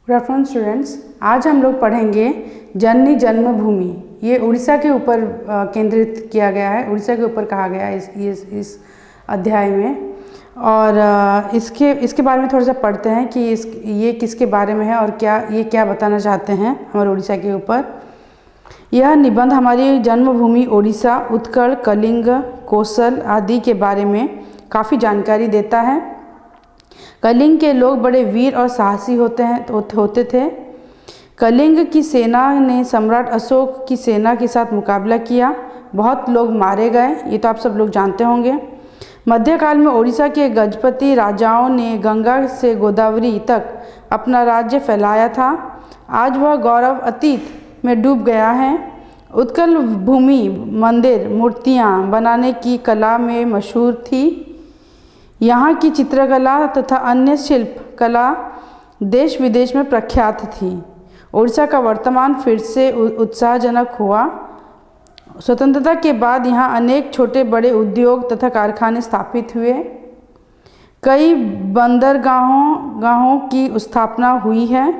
Good afternoon students. आज हम लोग पढ़ेंगे जननी जन्मभूमि। ये उड़ीसा के ऊपर केंद्रित किया गया है, उड़ीसा के ऊपर कहा गया है इस अध्याय में। और इसके बारे में थोड़ा सा पढ़ते हैं कि ये किसके बारे में है और क्या बताना चाहते हैं हमारे उड़ीसा के ऊपर। यह निबंध हमारी जन्मभूमि उड़ीसा, उत्कल, कलिंग, कोसल आदि के बारे में काफ़ी जानकारी देता है। कलिंग के लोग बड़े वीर और साहसी होते थे। कलिंग की सेना ने सम्राट अशोक की सेना के साथ मुकाबला किया, बहुत लोग मारे गए, ये तो आप सब लोग जानते होंगे। मध्यकाल में उड़ीसा के गजपति राजाओं ने गंगा से गोदावरी तक अपना राज्य फैलाया था। आज वह गौरव अतीत में डूब गया है। उत्कल भूमि मंदिर मूर्तियाँ बनाने की कला में मशहूर थी। यहाँ की चित्रकला तथा अन्य शिल्प कला देश विदेश में प्रख्यात थी। उड़ीसा का वर्तमान फिर से उत्साहजनक हुआ। स्वतंत्रता के बाद यहाँ अनेक छोटे बड़े उद्योग तथा कारखाने स्थापित हुए। कई बंदरगाहों की स्थापना हुई है।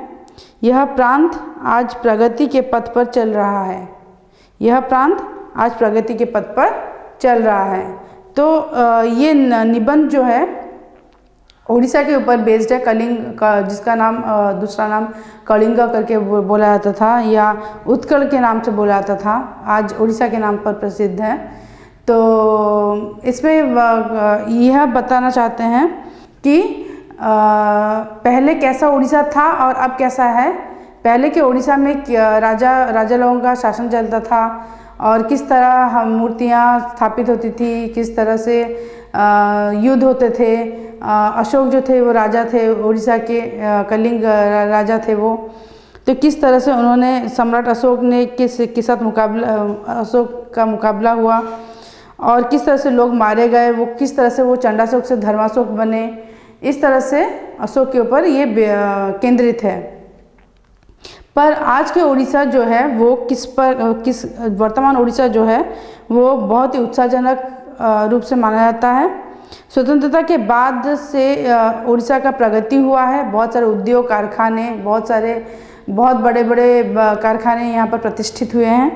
यह प्रांत आज प्रगति के पथ पर चल रहा है। तो ये निबंध जो है उड़ीसा के ऊपर बेस्ड है। कलिंग का जिसका नाम दूसरा नाम कलिंग करके बोला जाता था या उत्कल के नाम से बोला जाता था, आज उड़ीसा के नाम पर प्रसिद्ध है। तो इसमें यह बताना चाहते हैं कि पहले कैसा उड़ीसा था और अब कैसा है। पहले के उड़ीसा में राजा लोगों का शासन चलता था और किस तरह मूर्तियाँ स्थापित होती थी, किस तरह से युद्ध होते थे। अशोक जो थे वो राजा थे उड़ीसा के, कलिंग राजा थे वो। तो किस तरह से उन्होंने सम्राट अशोक ने के साथ अशोक का मुकाबला हुआ और किस तरह से लोग मारे गए, वो किस तरह से वो चंडाशोक से धर्माशोक बने। इस तरह से अशोक के ऊपर ये केंद्रित है। पर आज के उड़ीसा जो है वो वर्तमान उड़ीसा जो है वो बहुत ही उत्साहजनक रूप से माना जाता है। स्वतंत्रता के बाद से उड़ीसा का प्रगति हुआ है। बहुत सारे उद्योग कारखाने, बहुत बड़े बड़े कारखाने यहाँ पर प्रतिष्ठित हुए हैं।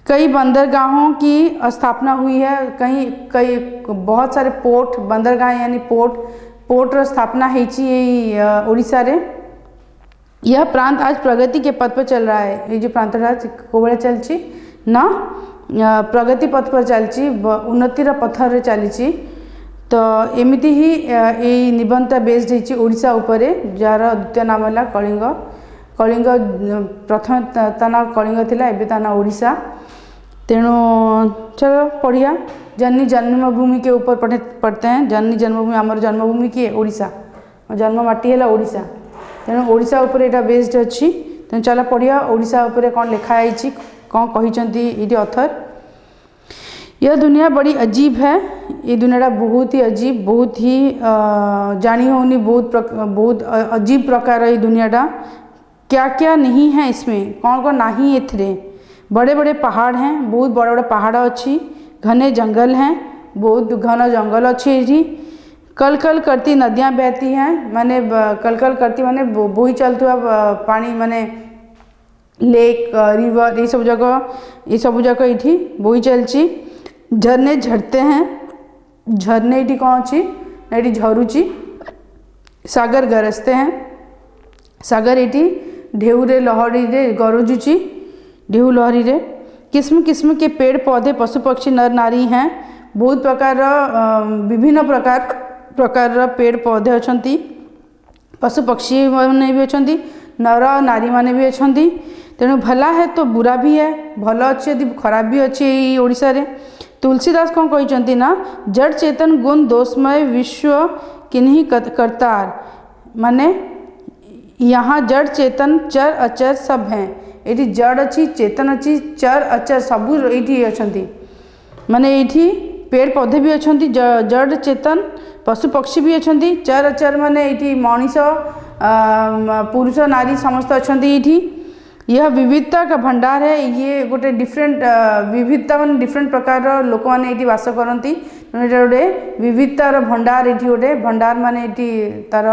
कई बंदरगाहों की स्थापना हुई है। कई बहुत सारे पोर्ट, बंदरगाह यानी पोर्ट स्थापना होती उड़ीसा रे। यह प्रांत आज प्रगति के पथ पर चल रहा है। ये जो प्रांत कोबड़े चलची ना प्रगति पथ पर चलची, उन्नतिर पथर चली। तो एमती ही ये निबंधटा बेस्ड होती उड़ीसा उपरे, जार द्वितीय नाम है कलिंग। प्रथम ता ना कलिंग थिला, एबे ता ना उड़ीसा। तेणु चलो पढ़िया जननी जन्मभूमि के ऊपर पढ़ते हैं। जननी जन्मभूमि, आमर जन्मभूमि किए उड़ीसा, जन्म माटी है उड़ीसा। तेणु ओडिशा उपरे एटा बेस्ड अच्छी। तेणु चलो पढ़िया ओडिशा उपरे कौन लिखा है, कौन कही ये ऑथर। यह दुनिया बड़ी अजीब है। ये दुनिया बहुत ही अजीब, बहुत ही जानी होनी, बहुत अजीब प्रकार ये दुनियाटा। क्या क्या नहीं है इसमें, कौन कौन नहीं एथरे। बड़े बड़े पहाड़ हैं, बहुत बड़े बड़े पहाड़ अच्छी। घने जंगल हैं, बहुत घना जंगल अच्छी ये। कल कल करती नदियाँ बहती हैं, माने कल कल करती माने बोही चलती हुआ पानी, माने लेक रिवर, ये सब जगह ये बोही चलची। झरने झड़ते हैं, झरने ये कौन अच्छी ना ये झरुची। सागर गरजते हैं, सागर ये ढेउरे लहरी रे गरजुची, ढेउ लहरी रे। किस्म किस्म के पेड़ पौधे पशु पक्षी नर नारी हैं। बहुत प्रकार विभिन्न प्रकार पेड़ पौधे अच्छी, पशु पक्षी मैंने भी अच्छा, नर नारी माने भी अच्छा। तेणु भला है तो बुरा भी है, भल अच्छी यदि खराब भी अच्छी ओडिशा रे। तुलसीदास कौन कहते ना, जड़ चेतन गुण दोषमय विश्व किन्हीं करतार। माने यहाँ जड़ चेतन चर अचर सब हैं। ये जड़ अच्छी, चेतन अच्छी, चर अचर सबू ये अच्छा। माने ये पेड़ पौधे भी अच्छा, जड़ चेतन पशु पक्षी भी अच्छा। चर अचर माने ये मनीष पुरुष नारी समस्त अच्छा। ये यह विविधता का भंडार है। ये गोटे डिफरेंट विविधता मान डिफरेंट प्रकार लोक मैंने ये बास करती गोटे विविधतार भंडार ये गोटे भंडार माने ये तार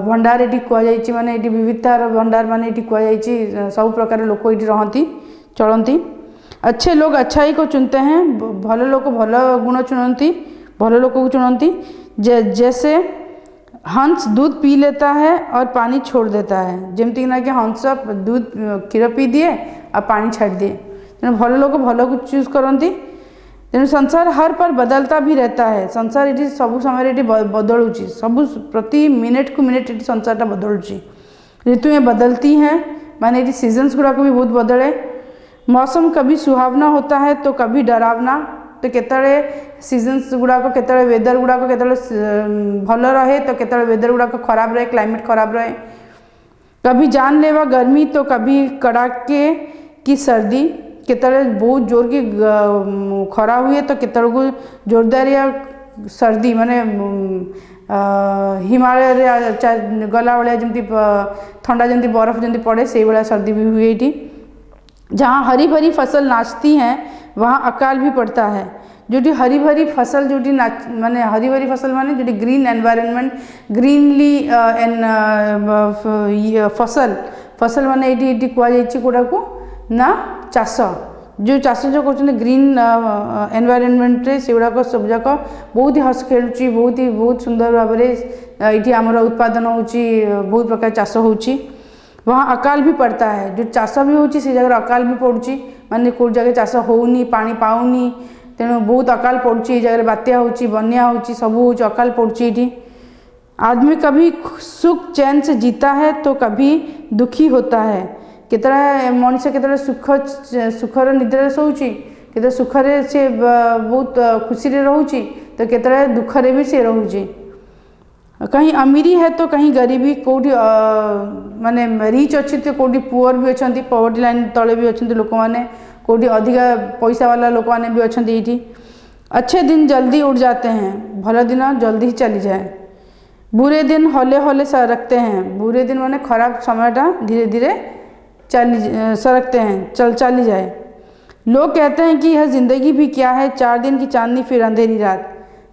भंडार ये कहुई माने ये विविधतार भंडार माने ये कहुई सब प्रकार लोक ये रहती चलती। अच्छे लोग अच्छाई को चुनते हैं, भल लोग भल गुण चुनती भल लोग को चुनती। जैसे हंस दूध पी लेता है और पानी छोड़ देता है, जमती ना कि हंस दूध क्षीर पी दिए और पानी छाड़ दिए। तेणु भल लोग भल को चूज करती। तेणु संसार हर पर बदलता भी रहता है। संसार ये सब समय ये बदलुची, सब प्रति मिनट को मिनट ये संसारटा बदलुची। ऋतु में बदलती हैं माने ये सीजन्स गुड़ाक भी बहुत बदले। मौसम कभी सुहावना होता है तो कभी डरावना। तो केतळे सीजन्स गुड़ाक केतळे वेदर गुड़ाक केतळे भल रहे तो केतळे वेदर गुड़ाक खराब रहे, क्लाइमेट खराब रहे। कभी जानलेवा गर्मी तो कभी कड़ाके की सर्दी। केतळे बहुत जोर की खरा हुए तो केतळे को जोरदारिया सर्दी माने हिमालय गला भाया जमी ठंडा जमी बरफ जमी पड़े से भाया सर्दी भी हुए। ये जहाँ हरी भरी फसल नाचती हैं वहाँ अकाल भी पड़ता है। जो हरी भरी फसल जो माने हरी भरी फसल माने जो ग्रीन एनवायरनमेंट ग्रीनली फसल फसल माने ये कहुई कौटा को ना चाष जो चाष जो कर ग्रीन एनवायरनमेंट रे से गुड़ाक सब जाक बहुत ही हस खेलुची, बहुत सुंदर भाव में ये आमर उत्पादन होची, बहुत प्रकार चाष होची। वहाँ अकाल भी पड़ता है। जो चाष भी होची से जगह अकाल भी पड़ुची माने को जगह चाष होनी पानी पाऊनी तेणु बहुत अकाल पड़ुची। जगह बात्या होची बन्या होची सब होची अकाल पड़ुची। ये आदमी कभी सुख चैन से जीता है तो कभी दुखी होता है। केतरा मनुष्य केतरा सुखर निद्रा सोची केतरा सुखरे से बहुत खुशी रे रहूची तो केतरा दुखरे भी से रहूची। कहीं अमीरी है तो कहीं गरीबी, कौटी माने रिच अच्छी तो कौटी पुअर भी अच्छा, पॉवर्टी लाइन तले भी अच्छा लोक मैंने, कौटी अधिका पैसा वाला लोक मैंने भी अच्छा। ये अच्छे दिन जल्दी उड़ जाते हैं, भल दिन जल्दी ही चली जाए। बुरे दिन हौले हौले सरकते हैं। बुरे दिन माने खराब समयटा धीरे धीरे सरकते हैं चली जाए। लोग कहते हैं कि यह ज़िंदगी भी क्या है, 4 दिन की चांदनी फिर अंधेरी रात।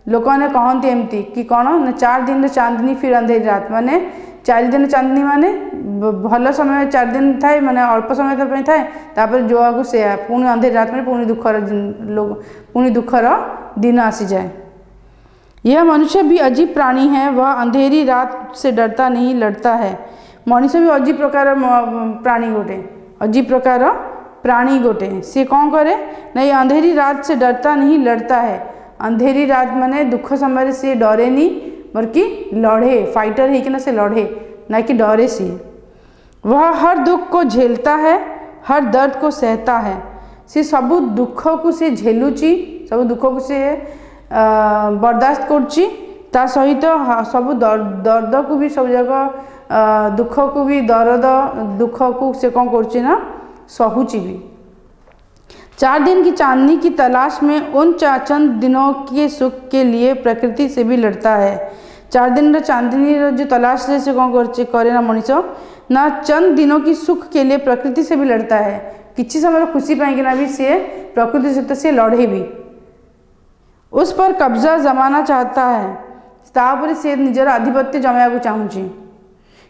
लोक मैंने कहते एमती कि कौन ना 4 दिन चांदनी फिर अंधेरी रात माने 4 दिन चांदनी माने भल समय 4 दिन थाए माने अल्प समय थाए तापर जो आगु से पुणी अंधेरी रात में पुणी दुखर दिन आसी जाए। यह मनुष्य भी अजीब प्राणी है, वह अंधेरी रात से डरता नहीं लड़ता है। मनुष्य भी अजीब प्रकार प्राणी गोटे, अजीब प्रकार प्राणी गोटे। सी कौन करे ना ये अंधेरी रात से डरता नहीं लड़ता है। अंधेरी रात माने दुख समय सी डरे नहीं बल्कि लड़े, फाइटर है कि ना से लड़े ना कि डरे सी। वह हर दुख को झेलता है, हर दर्द को सहता है। सी सब दुख को सी झेलुची, सब दुख को सी बर्दाश्त करची, ता सहित सब दर्द को भी सब जगह दुख को भी दर्द दुख को से कौन करची ना सहूची भी। 4 दिन की चांदनी की तलाश में उन चंद दिनों के सुख के लिए प्रकृति से भी लड़ता है। 4 दिन चांदनी जो तलाश से कौन करे ना मनीष ना चंद दिनों की सुख के लिए प्रकृति से भी लड़ता है। किसी समय खुशी पाई भी सी प्रकृति सहित सी लड़े भी, उस पर कब्जा जमाना चाहता है, तापर से निजर आधिपत्य जमाया चाहूँगी।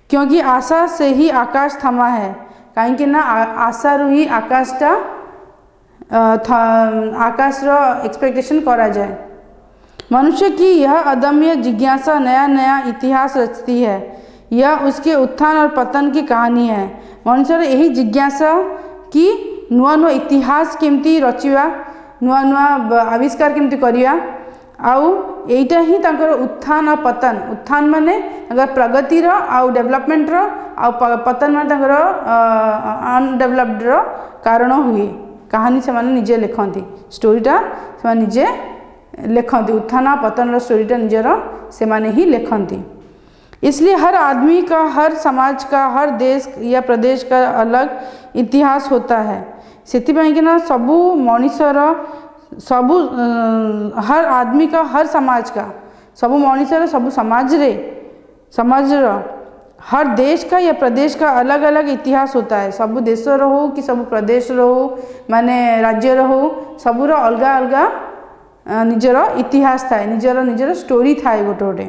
क्योंकि आशा से ही आकाश थमा है, कहीं ना आशारू ही आकाशटा आकाशर एक्सपेक्टेशन करा जाए। मनुष्य की यह अदम्य जिज्ञासा नया नया इतिहास रचती है। यह उसके उत्थान और पतन की कहानी है। मनुष्यर यही जिज्ञासा कि नुआ नुआ इतिहास केमती रचिवा, नुआ नुआ आविष्कार केमती करिया, आउ एटा ही तांकर उत्थान और पतन। उत्थान माने तांकर प्रगतिर आउ डेवलपमेंटर, आउ पतन माने तांकर अनडेवलप्डर कारण हुए। कहानी से माने निजे लिखती, स्टोरीटा से निजे लिखती, उत्थान पतन स्टोरीटा निजर से माने ही लिखती। इसलिए हर आदमी का, हर समाज का, हर देश या प्रदेश का अलग इतिहास होता है। सेथिपाई कि ना सबू मनुष्यर सबू हर आदमी का, हर समाज का, सबू मनुष्यर सबू समाजर हर देश का या प्रदेश का अलग अलग इतिहास होता है। सब देश हो कि सब प्रदेश हो माने राज्य हो सबूर अलग अलग निजर इतिहास थाए, निजर निजर स्टोरी थाए गोटे गोटे।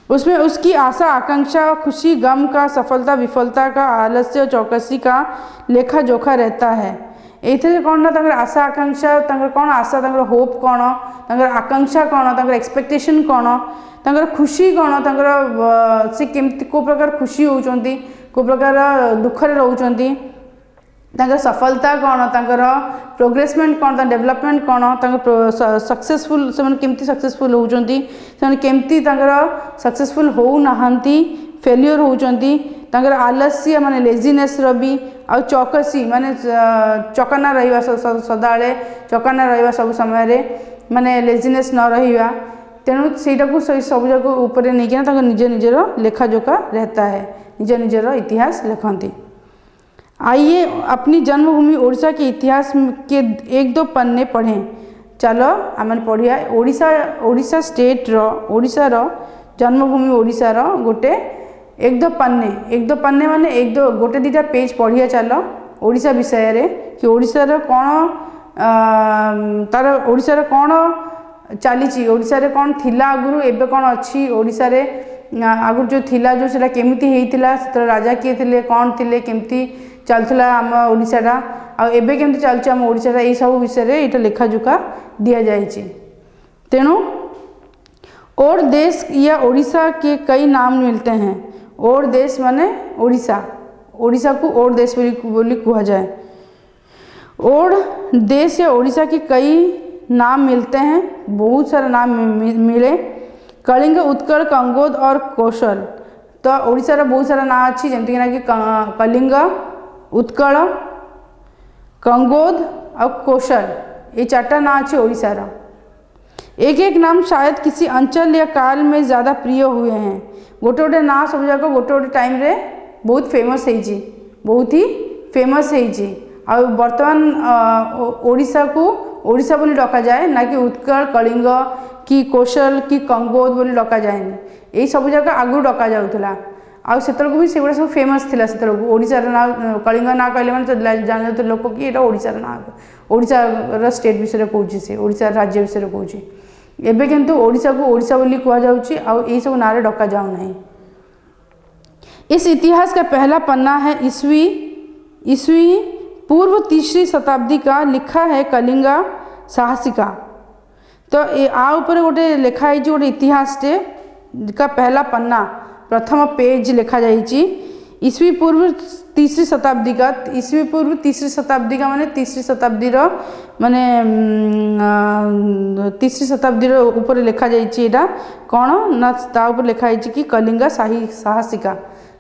उसमें उसकी आशा आकांक्षा, खुशी गम का, सफलता विफलता का, आलस्य और चौकसी का लेखा जोखा रहता है। ये कौन ना आशा आकांक्षा कौन आशा होप कौन आकांक्षा कौन एक्सपेक्टेशन कौन खुशी कौन से केमती को प्रकार खुशी होती को प्रकार दुखरे रोचंती सफलता कौन प्रोग्रेसमेंट कौन डेवलपमेंट कौन सक्सेसफुल से केमती सक्सेसफुल होती केमती सक्सेसफुल हो नहांती फेल्योर होती आलस्य माने लेजीनेस भी आ चौकसी माने चौकना रहा सदाले चौकना रहा सब समय माने लेजीनेस न रहा तेणु सेटा को सब जाक ऊपर नहीं निज निजर लेखाजोखा रहता है, निज निजर इतिहास लिखती। आइए अपनी जन्मभूमि ओडिशा के इतिहास के एक दो पन्ने पढ़ें। चलो आम पढ़िया ओडिशा ओडिशा स्टेट रो ओडिशा रो जन्मभूमि ओडिशा रो गोटे एक दो पन्ने माने एक दो गोटे दीटा पेज पढ़िया चलो ओडिशा विषय रे कि ओडिशा रो कौन तार ओडिशा रो कौन चली ओडिशा रे कौन थिला आगुरु एबे कौन अच्छी ओडिशा रे आगुरु जो थिला जो सेटा केमिति हेइतिला से राजा किए थिले कौन थिले केमिति चलता आम ओडिशाटा आ एबे केमिति चलछि आम ओडिशाटा एई सब विषय रे एटा लेखाजोखा दिया जाइछि। तेणु और देश या ओडिशा के कई नाम मिलते हैं। और देश माने ओडिशा, ओडिशा को और देश बोली कहा जाए। और देश या ओडिशा के कई नाम मिलते हैं, बहुत सारे नाम मिले। कलिंग, उत्कल, कंगोद और कौशल। तो ओडिशा रा बहुत सारा नाम अच्छी जमती कि कलिंग, उत्कल, कंगोद और कौशल ये चार्टा ना अच्छे ओडिशा रा। एक एक नाम शायद किसी अंचल या काल में ज़्यादा प्रिय हुए हैं। गोटे गोटे ना सब जाक गोटे गोटे टाइम रे बहुत फेमस है, बहुत ही फेमस है। आ बर्तमान ओडिशा को ओडिशा बोली डका जाए ना कि उत्कल, कलिंग कि कौशल कि कंगोद बोली डका जाएनि। यही सब जगह आगु डका जाउथला आ सेतरको भी सेगुड़ा सब फेमस थिला। सेतरको ओडिशा ना कलिंग ना कहले माने जान तो लोक कि एटा ओडिशा ना ओडिशा रा स्टेट विषय कहूँ से ओडिशा राज्य विषय कहूँ। एबे किंतु ओडिशा को ओडिशा बोली कहा जाउची आ एई सब ना रे डका जाउ नहीं। इस इतिहास का पहला पन्ना है ईस्वी पूर्व 3री शताब्दी का, लिखा है कलिंगा साहसिका। तो ये आ ऊपर गोटे लेखा है गोटे इतिहास का पहला पन्ना प्रथम पेज लिखा जाइए ईस्वी पूर्व 3री शताब्दी का। ईस्वी पूर्व 3री शताब्दी का माने 3री शताब्दी रो माने 3री शताब्दी रो ऊपर लिखा जाइए एटा कौन ना ता ऊपर लिखा है कि कलिंगा साहसिका।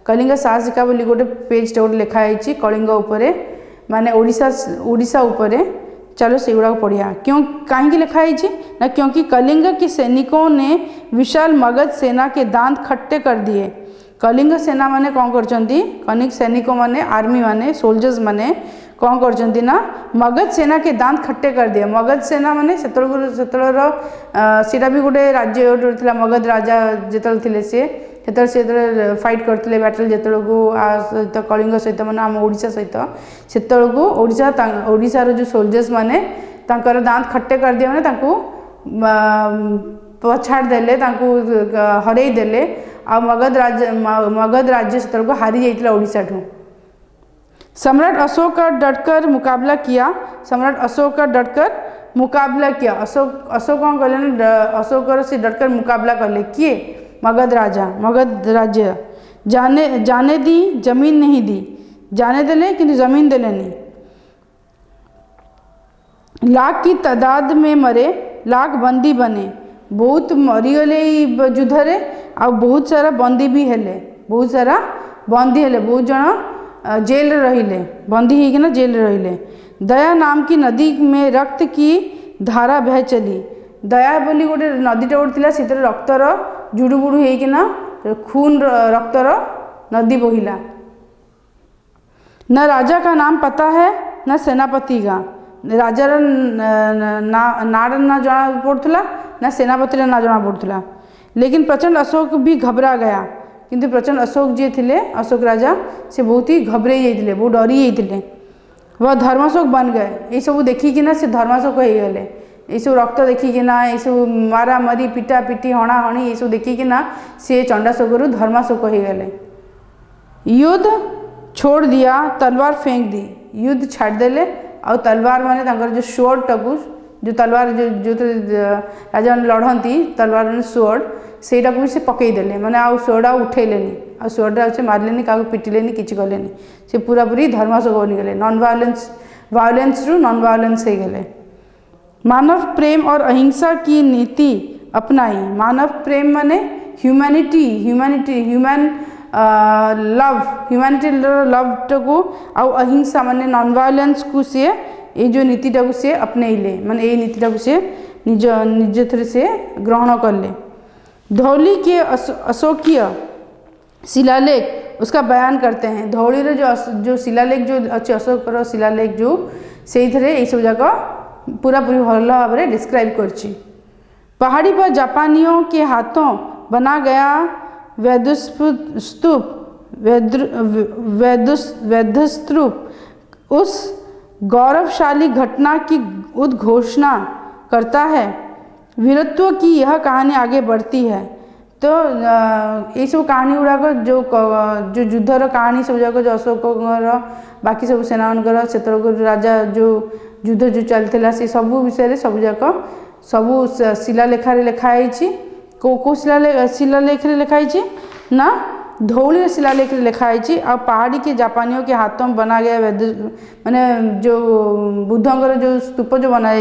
कलिंगा साहसिका बोली गोटे पेज गोटे लिखा है कलिंग ऊपर माने ओडिशा ऊपर। चलो से गुड़ा पढ़िया क्यों कहीं लिखा है ना क्योंकि कलिंग के सैनिकों ने विशाल मगध सेना के दांत खट्टे कर दिए। कलिंग सेना माने कौन करचंती कनिक सैनिकों माने आर्मी माने सोल्जर्स माने कौन करचंती ना मगध सेना के दांत खट्टे कर दिए। मगध सेना माने सेतलर सीटा भी गोटे राज्य थिला मगध राजा जेतल थिले से फाइट करते बैटल जिते कलिंग सहित मैंने आम ओडिशा सहित सेतलू ओडिशार जो सोल्जर्स माने तांकर दांत खट्टे कर दिए मैंने पछाड़ देले हरई देले आ मगध राज्य सेतलू हारी जाइतिला ओडिशा ठू। सम्राट अशोक का डटकर मुकाबला किया। सम्राट अशोक का डटकर मुकाबला किया। अशोक कौन कहले अशोक से डटकर मुकाबला करले किए मगध राज्य जाने दी जमीन नहीं दी। जाने देले कि जमीन देले नहीं। लाख की तादाद में मरे, लाख बंदी बने। बहुत मरीगले युद्ध रे आ बहुत सारा बंदी भी हेले। बहुत सारा बंदी हेले, बहुत जन जेल रहिले, बंदी होना जेल रहिले। दया नाम की नदी में रक्त की धारा बह चली। दया बोली गोटे नदीटा गोटे से रक्तर जुड़ुबुड़ू होना खून रक्तर नदी बहिला। न राजा का नाम पता है न सेनापति का। राजार नाड़ ना जना पड़ूला ना सेनापति ना जना पड़ूला। लेकिन प्रचंड अशोक भी घबरा गया किंतु प्रचंड अशोक जी थे, अशोक राजा से बहुत ही घबराई जाते, बहुत डरी जाते, वह धर्माशोक बन गए। ये सब देखिकिना से धर्माशोक हो गले, ये सब रक्त देखिकिना, ये सब मारा मारी पिटा पिटी हणा हणी ये सब देखिकिना से चंडाशोक रु धर्माशोक हो गले। युद्ध छोड़ दिया, तलवार फेंक दी, युद्ध छाड़देले आ तलवार माने तांकर जो स्वॉर्ड टाकू, जो तलवार जो राजा लड़ती तलवार माने स्वॉर्ड, सेटा को भी से पकईदेले, माने आ स्वॉर्ड आ उठेलेनी, आ स्वॉर्ड से मारलेनी, क्या पिटिलेनी, किसी कलेनी, से पूरा पूरी धर्माशोक बनीगले। नॉन वायलेंस रु नॉन वायलेंस हो गले। मानव प्रेम और अहिंसा की नीति अपनाई। मानव प्रेम माने ह्यूमैनिटी ह्यूमैन ह्यूमैनिटी लव को आ अहिंसा माने नॉन वायलेंस को से ये जो नीतिटा को से अपनेले, माने ये नीतिटा को से निज थ्रू से ग्रहण करले। धौली के अशोकीय शिलालेख उसका बयान करते हैं। धौली रे जो शिलालेख जो अच्छे अशोक शिलालेख जो से ये सब जगह पूरा पूरी भल भाव में डिस्क्राइब करछि। पहाड़ी पर जापानियों के हाथों बना गया वैद्यस्तूप उस गौरवशाली घटना की उद्घोषणा करता है। वीरत्व की यह कहानी आगे बढ़ती है। तो ये सब कहानी गुड़ाक जो युद्धर कहानी सब जाक जो अशोकर बाकी सब सेना से राजा जो युद्ध जो चलता से सब विषय सब जाक सब शिलालेखारे लिखाई। को शिलालेख लिखाई ना धौली शिलालेख लिखाई। आ पहाड़ी के जापानियों के हाथों में बना गया माने जो बुद्धंकर जो स्तूप जो बना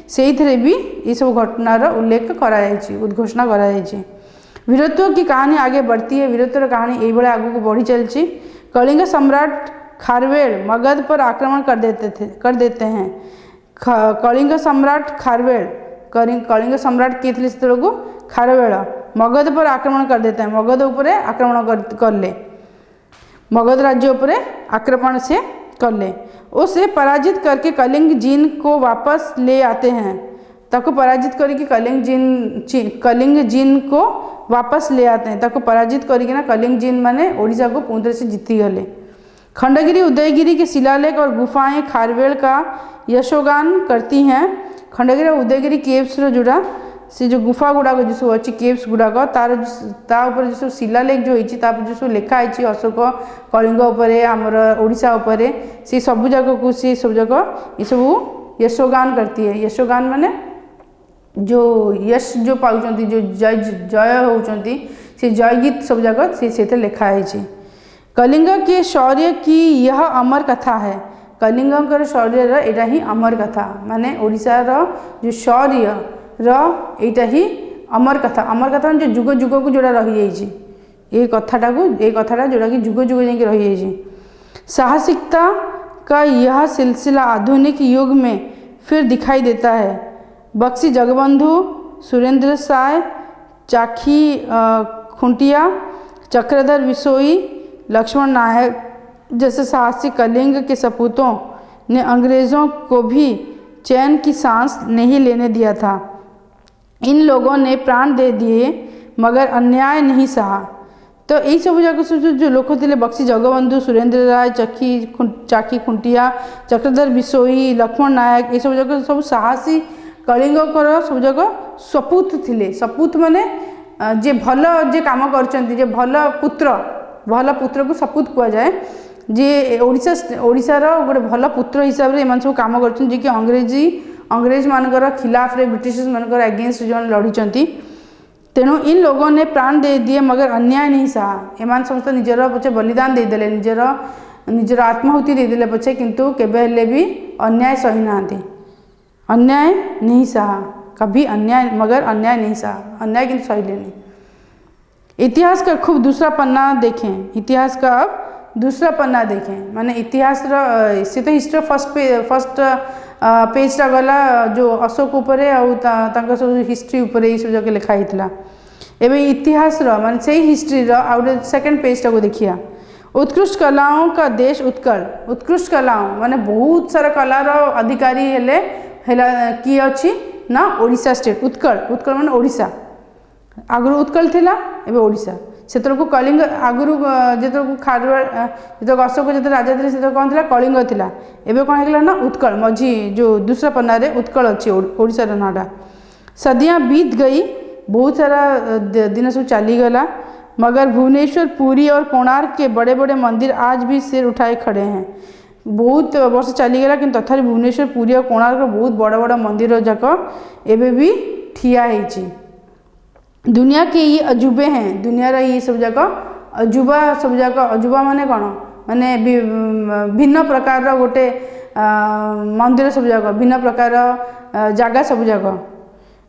से भी ये सब घटनार उल्लेख कराई, उद्घोषणा कराई। वीरत्व की कहानी आगे बढ़ती है। वीरत्व कहानी यही भाई आगू को बढ़ी चलती। कलिंग सम्राट खारवेल मगध पर आक्रमण कर देते हैं। कलिंग सम्राट खारवेल कलिंग सम्राट किए थे से को खारवेल मगध पर आक्रमण कर देते हैं। मगध उपरे आक्रमण कर ले, मगध राज्य उपरे आक्रमण से कर ले। उसे पराजित करके कलिंग जीन को वापस ले आते हैं। ताको पराजित करके कलिंग जीन को वापस ले आते हैं। ताको पराजित करके ना कलिंग जीन माने ओडिशा को पूरी तरह से जीती गले। खंडगिरी उदयगिरी के शिलालेख और गुफाएं खारवेल का यशोगान करती हैं। खंडगिरी और उदयगिरी केव्स जोड़ा से जो गुफा गुड़ाक जो सब अच्छी केव्स गुड़ाक तार जो सब शिलालेख जो होती जो सब लिखाई अशोक कलिंग आमर ओडिशा उपरे से सब जाक को सी सब जाक ये सब यशोगान करती है। यशोगान माने जो यश जो पाँच जो जय होती से जय गीत सब जाक से लिखाई। कलिंग के शौर्य की यह अमर कथा है। कलिंगर शौर्य यहाँ ही अमर कथा माने ओडिशार जो शौर्य रहा ही अमर कथा जो जुग जुग को जोड़ा रही जाइए ये कथाटा जोड़ा कि जुग जुग जा रही जाइए। साहसिकता का यह सिलसिला आधुनिक युग में फिर दिखाई देता है। बक्सी जगबंधु, सुरेंद्र साय, चाखी खुंटिया, चक्रधर विसोई, लक्ष्मण नायक जैसे साहसी कलिंग के सपूतों ने अंग्रेज़ों को भी चैन की सांस नहीं लेने दिया था। इन लोगों ने प्राण दे दिए मगर अन्याय नहीं सहा। तो यही सब जाक जो लोग थे बक्सी जगबंधु, सुरेंद्र राय, चाखी खुंटिया, चक्रधर विसोई, लक्ष्मण नायक ये सब जाक सब साहसी कलिंग सब जाक सपूत थे। सपूत माने जे भल जे काम कर भल पुत्र को सपूत कह जाए। जे ओडिशार गोटे भल पुत्र हिसाब से इन सब कम कर अंग्रेज मानकर खिलाफ रे ब्रिटिश मानकर अगेंस्ट जो लड़ी। तेणु इन लोगों ने प्राण दे दिए मगर अन्याय नहीं सहा। एमान समस्त निजर पछे बलिदान देदेले, निजर आत्माहुति देदेले पछे किंतु केबे भी अन्याय सही नांती। अन्याय नहीं सहा कभी, अन्याय मगर अन्याय नहीं सहा, अन्याय किंतु सही लेनी। इतिहास का खूब दूसरा पन्ना देखें। इतिहास का अब दूसरा पन्ना देखें माने इतिहास से तो हिस्ट्री फर्स्ट पेजटा गला जो अशोक उपरे आ सब हिस्ट्री उपरे ये सब जगह लिखाई था। एवं इतिहास माने से हिस्ट्री आउट सेकेंड पेजटा को देखिए। उत्कृष्ट कलाओं का देश उत्कल। उत्कृष्ट कलाओं माने बहुत सारा कलार अधिकारी हेले किए अच्छी ना ओडिशा स्टेट। उत्कल माने ओडिशा, आगु उत्कल थिला एबे ओडिशा से कलिंग आगुरी जो खारवाड़ जो अशोक जो राजा थे से कौन था कलिंग था एवं कौन है ना उत्कल मझी जो दूसरा पन्ना उत्कल अच्छी ओडिशार नाटा। सदियाँ बीत गई, बहुत सारा दिन सब चलीगला, मगर भुवनेश्वर, पुरी और कोणार्क के बड़े बड़े मंदिर आज भी सिर उठाए खड़े हैं। बहुत वर्ष चलीगला कि तथा भुवनेश्वर, पुरी और कोणार्क बहुत बड़ बड़ मंदिर जाक एवं भी ठिया है। दुनिया के ये अजूबे हैं, दुनियार ये सब जाक अजूबा, सब जाक अजूबा माने कौन माने भिन्न प्रकार गोटे मंदिर सब जाक भिन्न प्रकार जगह सब जाक।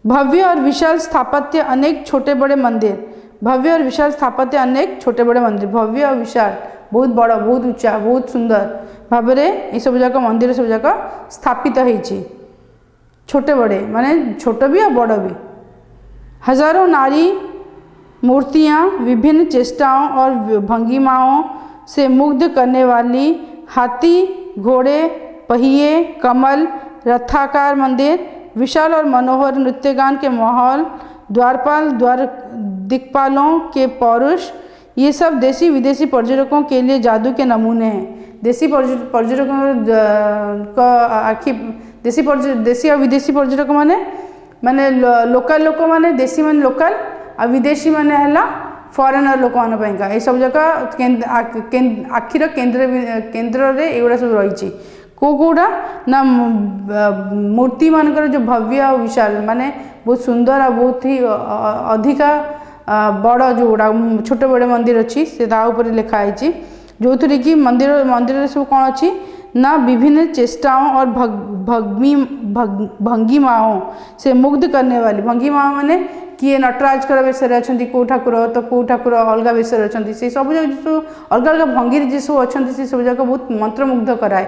भव्य और विशाल स्थापत्य, अनेक छोटे बड़े मंदिर, भव्य और विशाल स्थापत्य, अनेक छोटे बड़े मंदिर, भव्य और विशाल बहुत बड़, बहुत उच्चा, बहुत सुंदर भाव में ये सब जाक मंदिर सब जाक स्थापित होइछि। छोटे बड़े माने छोट भी और बड़ भी। हजारों नारी मूर्तियाँ विभिन्न चेष्टाओं और भंगिमाओं से मुग्ध करने वाली, हाथी, घोड़े, पहिए, कमल, रथाकार मंदिर, विशाल और मनोहर नृत्यगान के माहौल, द्वारपाल, दिक्पालों के पौरुष, ये सब देसी विदेशी पर्यटकों के लिए जादू के नमूने हैं। देसी पर्यटकों का आखि देसी और विदेशी पर्यटक माने लोकल लोक माने देसी माने लोकल और विदेशी माने हला फॉरेनर लोक मानका ये सब जगह आखिर केन्द्र रे एगुड़ा सब रही। कौटा ना मूर्ति मानकर जो भव्य और विशाल माने बहुत सुंदर और बहुत ही अधिका बड़ जो गुड़ा छोट बड़े मंदिर अच्छी से लिखाई जो थी कि मंदिर सब कौन अच्छी ना विभिन्न चेष्टाओं और भंगिमाओं से मुग्ध करने वाली। भंगिमाओं माने किए नटराज बेश अच्छा कौ ठाकुर तो कौ ठाकुर अलग बेश अच्छा से सब जो अलग अलग भंगी जी सब अच्छा से सब जगह बहुत मंत्रमुग्ध कराए।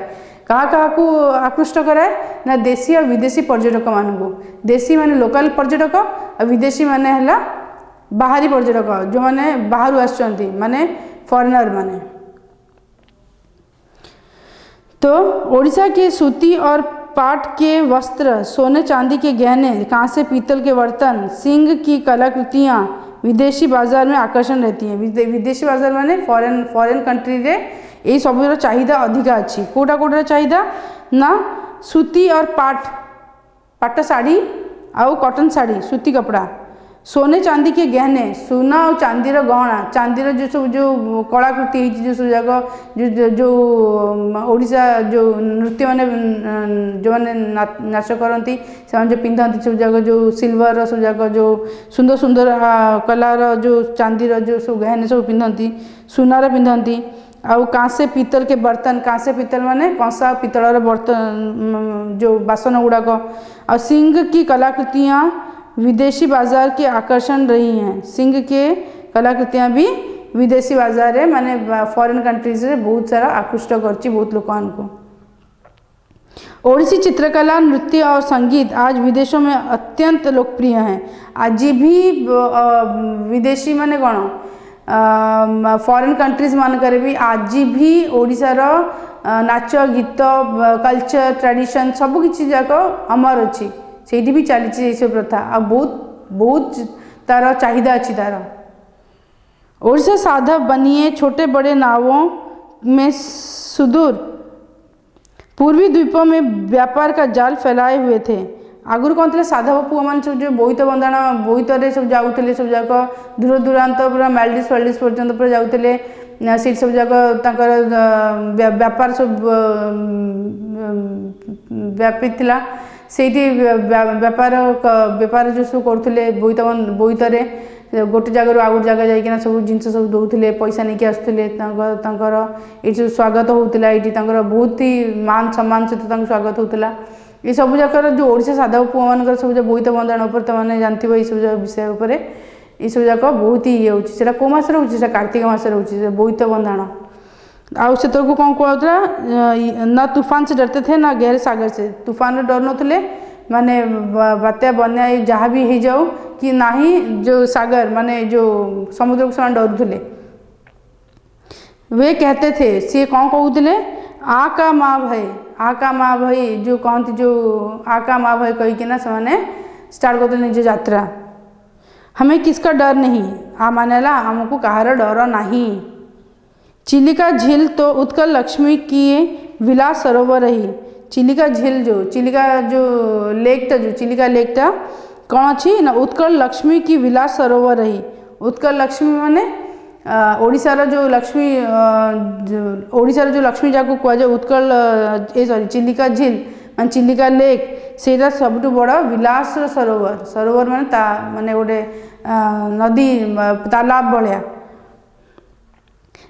क्या को आकृष्ट कराए ना देशी और विदेशी पर्यटक मानू। देशी माने लोकल पर्यटक और विदेशी माने हला बाहरी पर्यटक जो माने बाहर आसुचंती माने फॉरेनर माने। तो ओडिशा के सूती और पाट के वस्त्र, सोने चांदी के गहने, कांसे पीतल के बर्तन, सिंह की कलाकृतियाँ विदेशी बाजार में आकर्षण रहती हैं। विदेशी बाजार माने फॉरेन कंट्री रे ये सब चाहिदा अधिका अच्छी। कोटा कोटा चाहिदा ना सूती और पाट साड़ी आउ कॉटन साड़ी, सूती कपड़ा, सोने चांदी के गहने, सोना और चांदीर गहना, चांदीर जो सब जो कलाकृति जो सब जगह जो ओडिशा जो नृत्य माने जो मैंने नाच करती से जो पिंधती सब जगह जो सिल्वर सब जगह जो सुंदर सुंदर कलार जो चांदीर जो सब गहने सब पिंधती, सुनार पिंधती। आउ कांसे पीतल के बर्तन, कांसे पीतल माने कंसा पीतल बर्तन जो बासन गुड़ाक, और सिंह की कलाकृतियाँ विदेशी बाजार के आकर्षण रही हैं। सिंह के कलाकृतियाँ भी विदेशी बाजार है माने फॉरेन कंट्रीज रे बहुत सारा आकृष्ट करची बहुत लोगों को। ओडिसी चित्रकला, नृत्य और संगीत आज विदेशों में अत्यंत लोकप्रिय हैं। आज भी विदेशी माने कौन फॉरेन कंट्रीज मानकर भी आज भी ओडिशार नाच गीत कल्चर ट्रेडिशन सब किसी जाक अमर अच्छी से भी चली सब प्रथा आ बहुत बहुत तार चाहिदा अच्छी तार। ओडिशा साधव बनिए छोटे बड़े नावों में सुदूर पूर्वी द्वीपों में व्यापार का जाल फैलाए हुए थे। आगुरी कौन थे साधव पुआ मान सब जो बोईत बंधाण बोईतरे सब जाऊे सब जाक दूर दूरांत पूरा मालडीव्स फालडीव्स पर्यंत पूरा जाऊे से सब जाक व्यापार सब व्यापी थिला से व्यापार जो सब करुले बोईतरे गोटे जगह आउ गोटे जगह जाइना सब जिनस सब दौले पैसा नहीं आसुले ये सब स्वागत होता ये बहुत ही मान सम्मान सहित स्वागत होता। ये सब जाकर जो ओडिशा साधव पुआ मान सब बोईत बंधाण उपर तुमने जानते ये सब विषय उपर ये सब जाक बहुत ही ये होता कौ मस रोचे कार्तिक मस रोचे बोईत बंधाण आउ से को कौन कहला ना तूफान से डरते थे ना गहरे सागर से। तूफान डर नथिले माने बात्या बन्या जहाँ भी हो जाऊ कि ना ही जो सागर माने जो समुद्र को ସେମାନେ डरुले। वे कहते थे सी कौन कहते आ का माँ भाई आ का माँ भाई जो कहती जो आ का माँ भाई कहीकिना से स्टार्ट करते निज यात्रा। हमें किसका डर नहीं आ मानेला हमको कହାର डर नहीं। चिलिका झील तो उत्कल लक्ष्मी की विलास सरोवर रही। चिलिका झील जो चिलिका जो लेकटा जो चिलिका लेकटा कौन अच्छी ना उत्कल लक्ष्मी की विलास सरोवर रही। उत्कल लक्ष्मी माने ओडिशार जो लक्ष्मी ओडिशार जो लक्ष्मी जाको कहुए उत्कल सॉरी चिलिका झील मान चिलिका लेक सेटा सबुठ बड़ विलास सरोवर। सरोवर माने माने गोटे नदी तालाब भाया।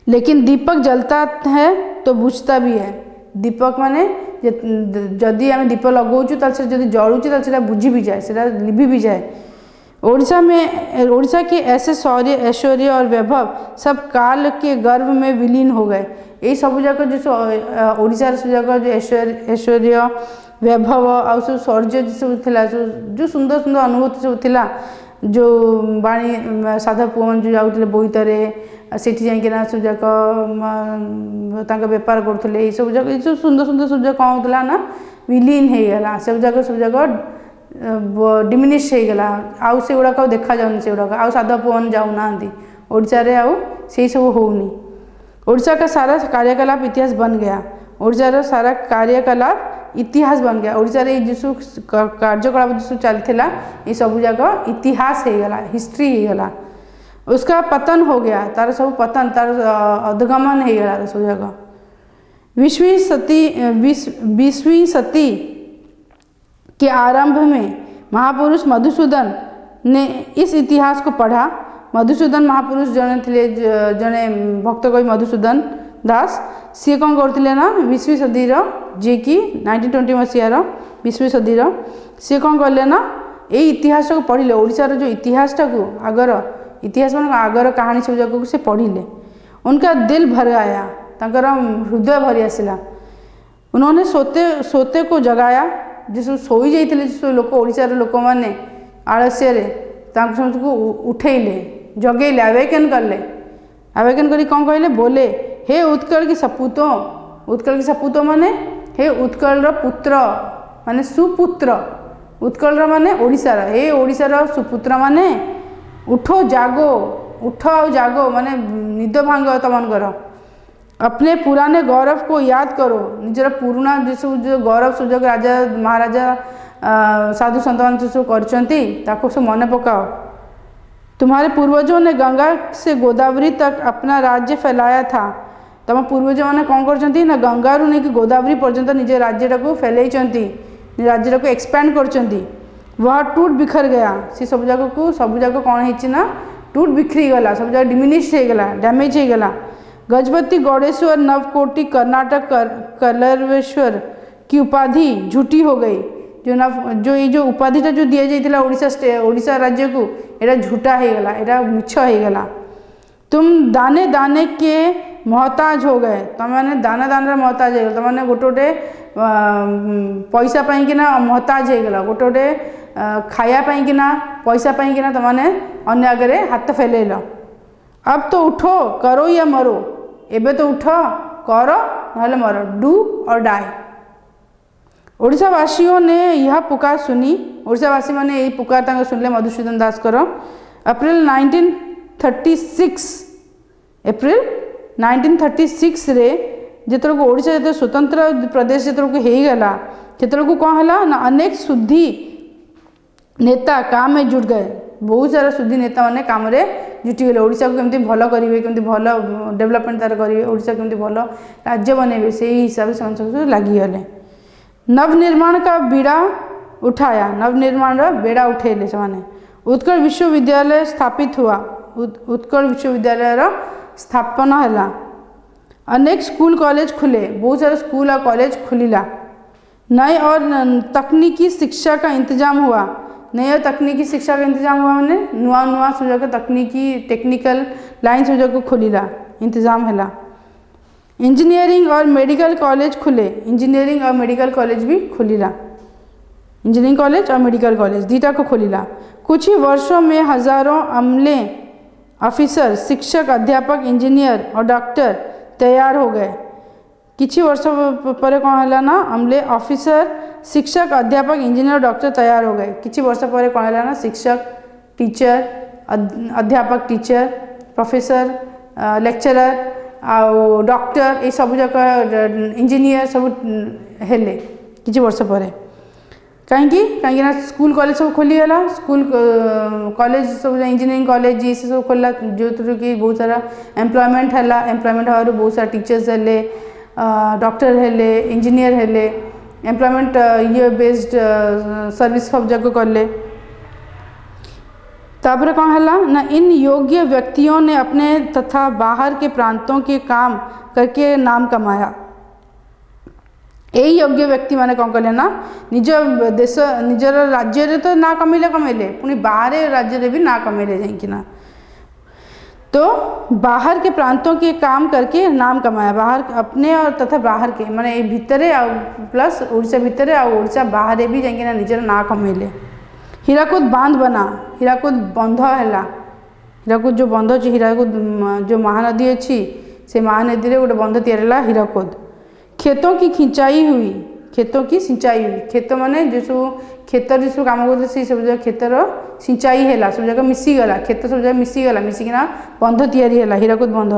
लेकिन दीपक जलता है तो बुझता भी है। दीपक माने जदि आम दीप लगाऊँ जदि जलूँ तो बुझी भी जाए, से लिभि भी जाए। ओडिशा के ऐसे शौर्य ऐश्वर्य और वैभव सब काल के गर्भ में विलीन हो गए। यही सब जाक जो ओडिशार सब जाक जो ऐश्वर्य वैभव आउ सब शौर्य सब थिला जो सुंदर सुंदर अनुभूति सब थिला जो बाणी साधा पुआ जो जाऊे बोईतरे सेठी जाइकिना सब जाक बेपार करुले ये सब जाक सब सुंदर सुंदर सब जाक कौन होता ना विलीन हो गला। सब जाक डिमिनिश हो गला। आउ से गुड़ाक देखा जाऊनी से गुड़ाक आउ साधा पुआ जाऊना ओडिशा रे आउ से सब होनी। ओडिशा का सारा कार्यकलाप इतिहास बन गया। ओडिशा रा सारा कार्यकलाप इतिहास बन गया। ओडिशा रे जिसु कार्यकलाप जिसु चलथिला ये सब जाक इतिहास हो गला, हिस्ट्री हो गला। उसका पतन हो गया, तार सब पतन तार अधगमन हो गला सब जाक। 20वीं सदी के आरंभ में महापुरुष मधुसूदन ने इस इतिहास को पढ़ा। मधुसूदन महापुरुष जने थे जने भक्त कवि मधुसूदन दास सी कौन करते ना 20वीं सदी जी कि 1920 मसीहार 20वीं सदी सी कौन कले ना ये इतिहास को पढ़िले। ओडिशार जो इतिहास को आगर इतिहास मान आगर कहानी सब जाक से पढ़िले। उनका दिल भर आया, तांकर हृदय भरी आसला। उन्होंने सोते को जगाया। जिस शोई जाते जिस लोक ओडिशार लोक मैंने आलस्य समस्त को उठेले जगेले अवेकन कले। अवेकन करी कौन कहले बोले हे उत्कल की सपूतों। उत्कल की सपूतों माने हे उत्कल पुत्र माने सुपुत्र। उत्कल माने ओडिशार हे ओडिशार सुपुत्र माने उठो जागो, उठ और जागो माने निद भांग तमनकर। अपने पुराने गौरव को याद करो। निजर पुराना जो गौरव सुजोग राजा महाराजा साधु संत मान सब कर सब मन पकाओ। तुम्हारे पूर्वजों ने गंगा से गोदावरी तक अपना राज्य फैलाया था। तुम पूर्वज मैंने कौन कर ना गंगारू नहीं कि गोदावरी पर्यंत निज राज्य को फैलई राज्य को एक्सपैंड कर। वह टूट बिखर गया। सी सब जाक कौन है टूट बिखरी गला, सब जगह डिमिनिश हो गला, डैमेज हो गला। गजपति गौड़ेश्वर नवकोटि कर्नाटक कलरवेश्वर की उपाधि झूठी हो गई। जो ये जो उपाधिटा जो दिया जाइथिला ओडिशा राज्य को एटा झूठा हो गला, एटा मिछ हो गला। तुम दाने दाने के मोहताज हो गए। तमने दाना दाना मोहताज हो गए। तमने गोटे गोटे पैसा पाइकिना मोहताज हो गला। गोटे गोटे खाया पाइकिना पैसा पाइकिना तमने अन्य आगे हाथ फैलेल। अब तो उठो करो या मरो। एबे तो उठ कर ना मर, डू और डाई। ओडिशावासियों ने यह पुकार सुनी। ओडिशावासी मैंने यही पुकार सुनले मधुसूदन दास कर। अप्रैल 1936 रे जितरो को ओडिशा जो स्वतंत्र प्रदेश जितरो को हेगला जितरो को कौन है ना अनेक शुद्धि नेता काम में जुट गए। बहुत सारा शुद्धि नेता मैंने काम रे जुटिगले। ओडिशा को केमती भल करेंगे, केमती भल डेवलपमेंट तार करेंगे, ओडिशा केमती भल राज्य बनइबे से हिसाब से सब लगिगले। नवनिर्माण का बीड़ा उठाया। नवनिर्माण बेड़ा उठेले से माने। उत्कल विश्वविद्यालय स्थापित हुआ। उत्कल विश्वविद्यालय स्थापना है। अनेक स्कूल कॉलेज खुले। बहुत सारे स्कूल और कॉलेज खुलिला। नए और तकनीकी शिक्षा का इंतजाम हुआ। नई और तकनीकी शिक्षा का इंतजाम हुआ मैंने नुआ नुआ सुझा तकनीकी टेक्निकल लाइन सुझा को खोलिला इंतजाम है। इंजीनियरिंग और मेडिकल कॉलेज खुले। इंजीनियरिंग और मेडिकल कॉलेज भी खुलिला। इंजीनियरिंग कॉलेज और मेडिकल कॉलेज दीटा को खोलिला। कुछ ही वर्षों में हजारों अमले ऑफिसर शिक्षक अध्यापक इंजीनियर और डॉक्टर तैयार हो गए। किसी वर्षों पर कौन है ना अमले ऑफिसर शिक्षक अध्यापक इंजीनियर डॉक्टर तैयार हो गए। किसी वर्ष पर कौन है ना शिक्षक टीचर अध्यापक टीचर प्रोफेसर लेक्चरर आउ डॉक्टर ये सब जाक इंजीनियर सब हेले किछि वर्ष पर कहीं ना स्कूल कॉलेज सब खोलीगला स्कूल कॉलेज सब इंजीनियरिंग कॉलेज ये सब खोलला जो कि बहुत सारा एम्प्लॉयमेंट है एम्प्लॉयमेंट हर बहुत सारा टीचर्स हेले डॉक्टर हेले इंजीनियर हेले एम्प्लॉयमेंट ये बेस्ड सर्विस सब जगह कले तापर कौन है ना इन योग्य व्यक्तियों ने अपने तथा बाहर के प्रांतों के काम करके नाम कमाया। यही योग्य व्यक्ति माने कौन कले ना निज देश निजर राज्य रे तो ना कमेले पुणी बाहर राज्य रे भी ना कमेले जाइकिना तो बाहर के प्रांतों के काम करके नाम कमाया बाहर अपने और तथा बाहर के माने भितरे आ प्लस ओडिशा भितरे आ ओडिशा बाहर भी जाइकिना निजर ना कमेले। हीराकुद बांध बना हीराकुद बंध है हीराकुद जो बंध अच्छी हीराकुद जो महानदी अच्छी से महानदी रे गोटे बंध तैयार हीराकुद। खेतों की खिंचाई हुई खेतों की सिंचाई हुई खेत माने जो सब खेतर जो सब काम करते से सब जगह खेतर सिंचाई है सब जगह मिसीगला खेत सब जगह मिसीगला मिसिकिना बंध तैयारी है हीराकुद बंध।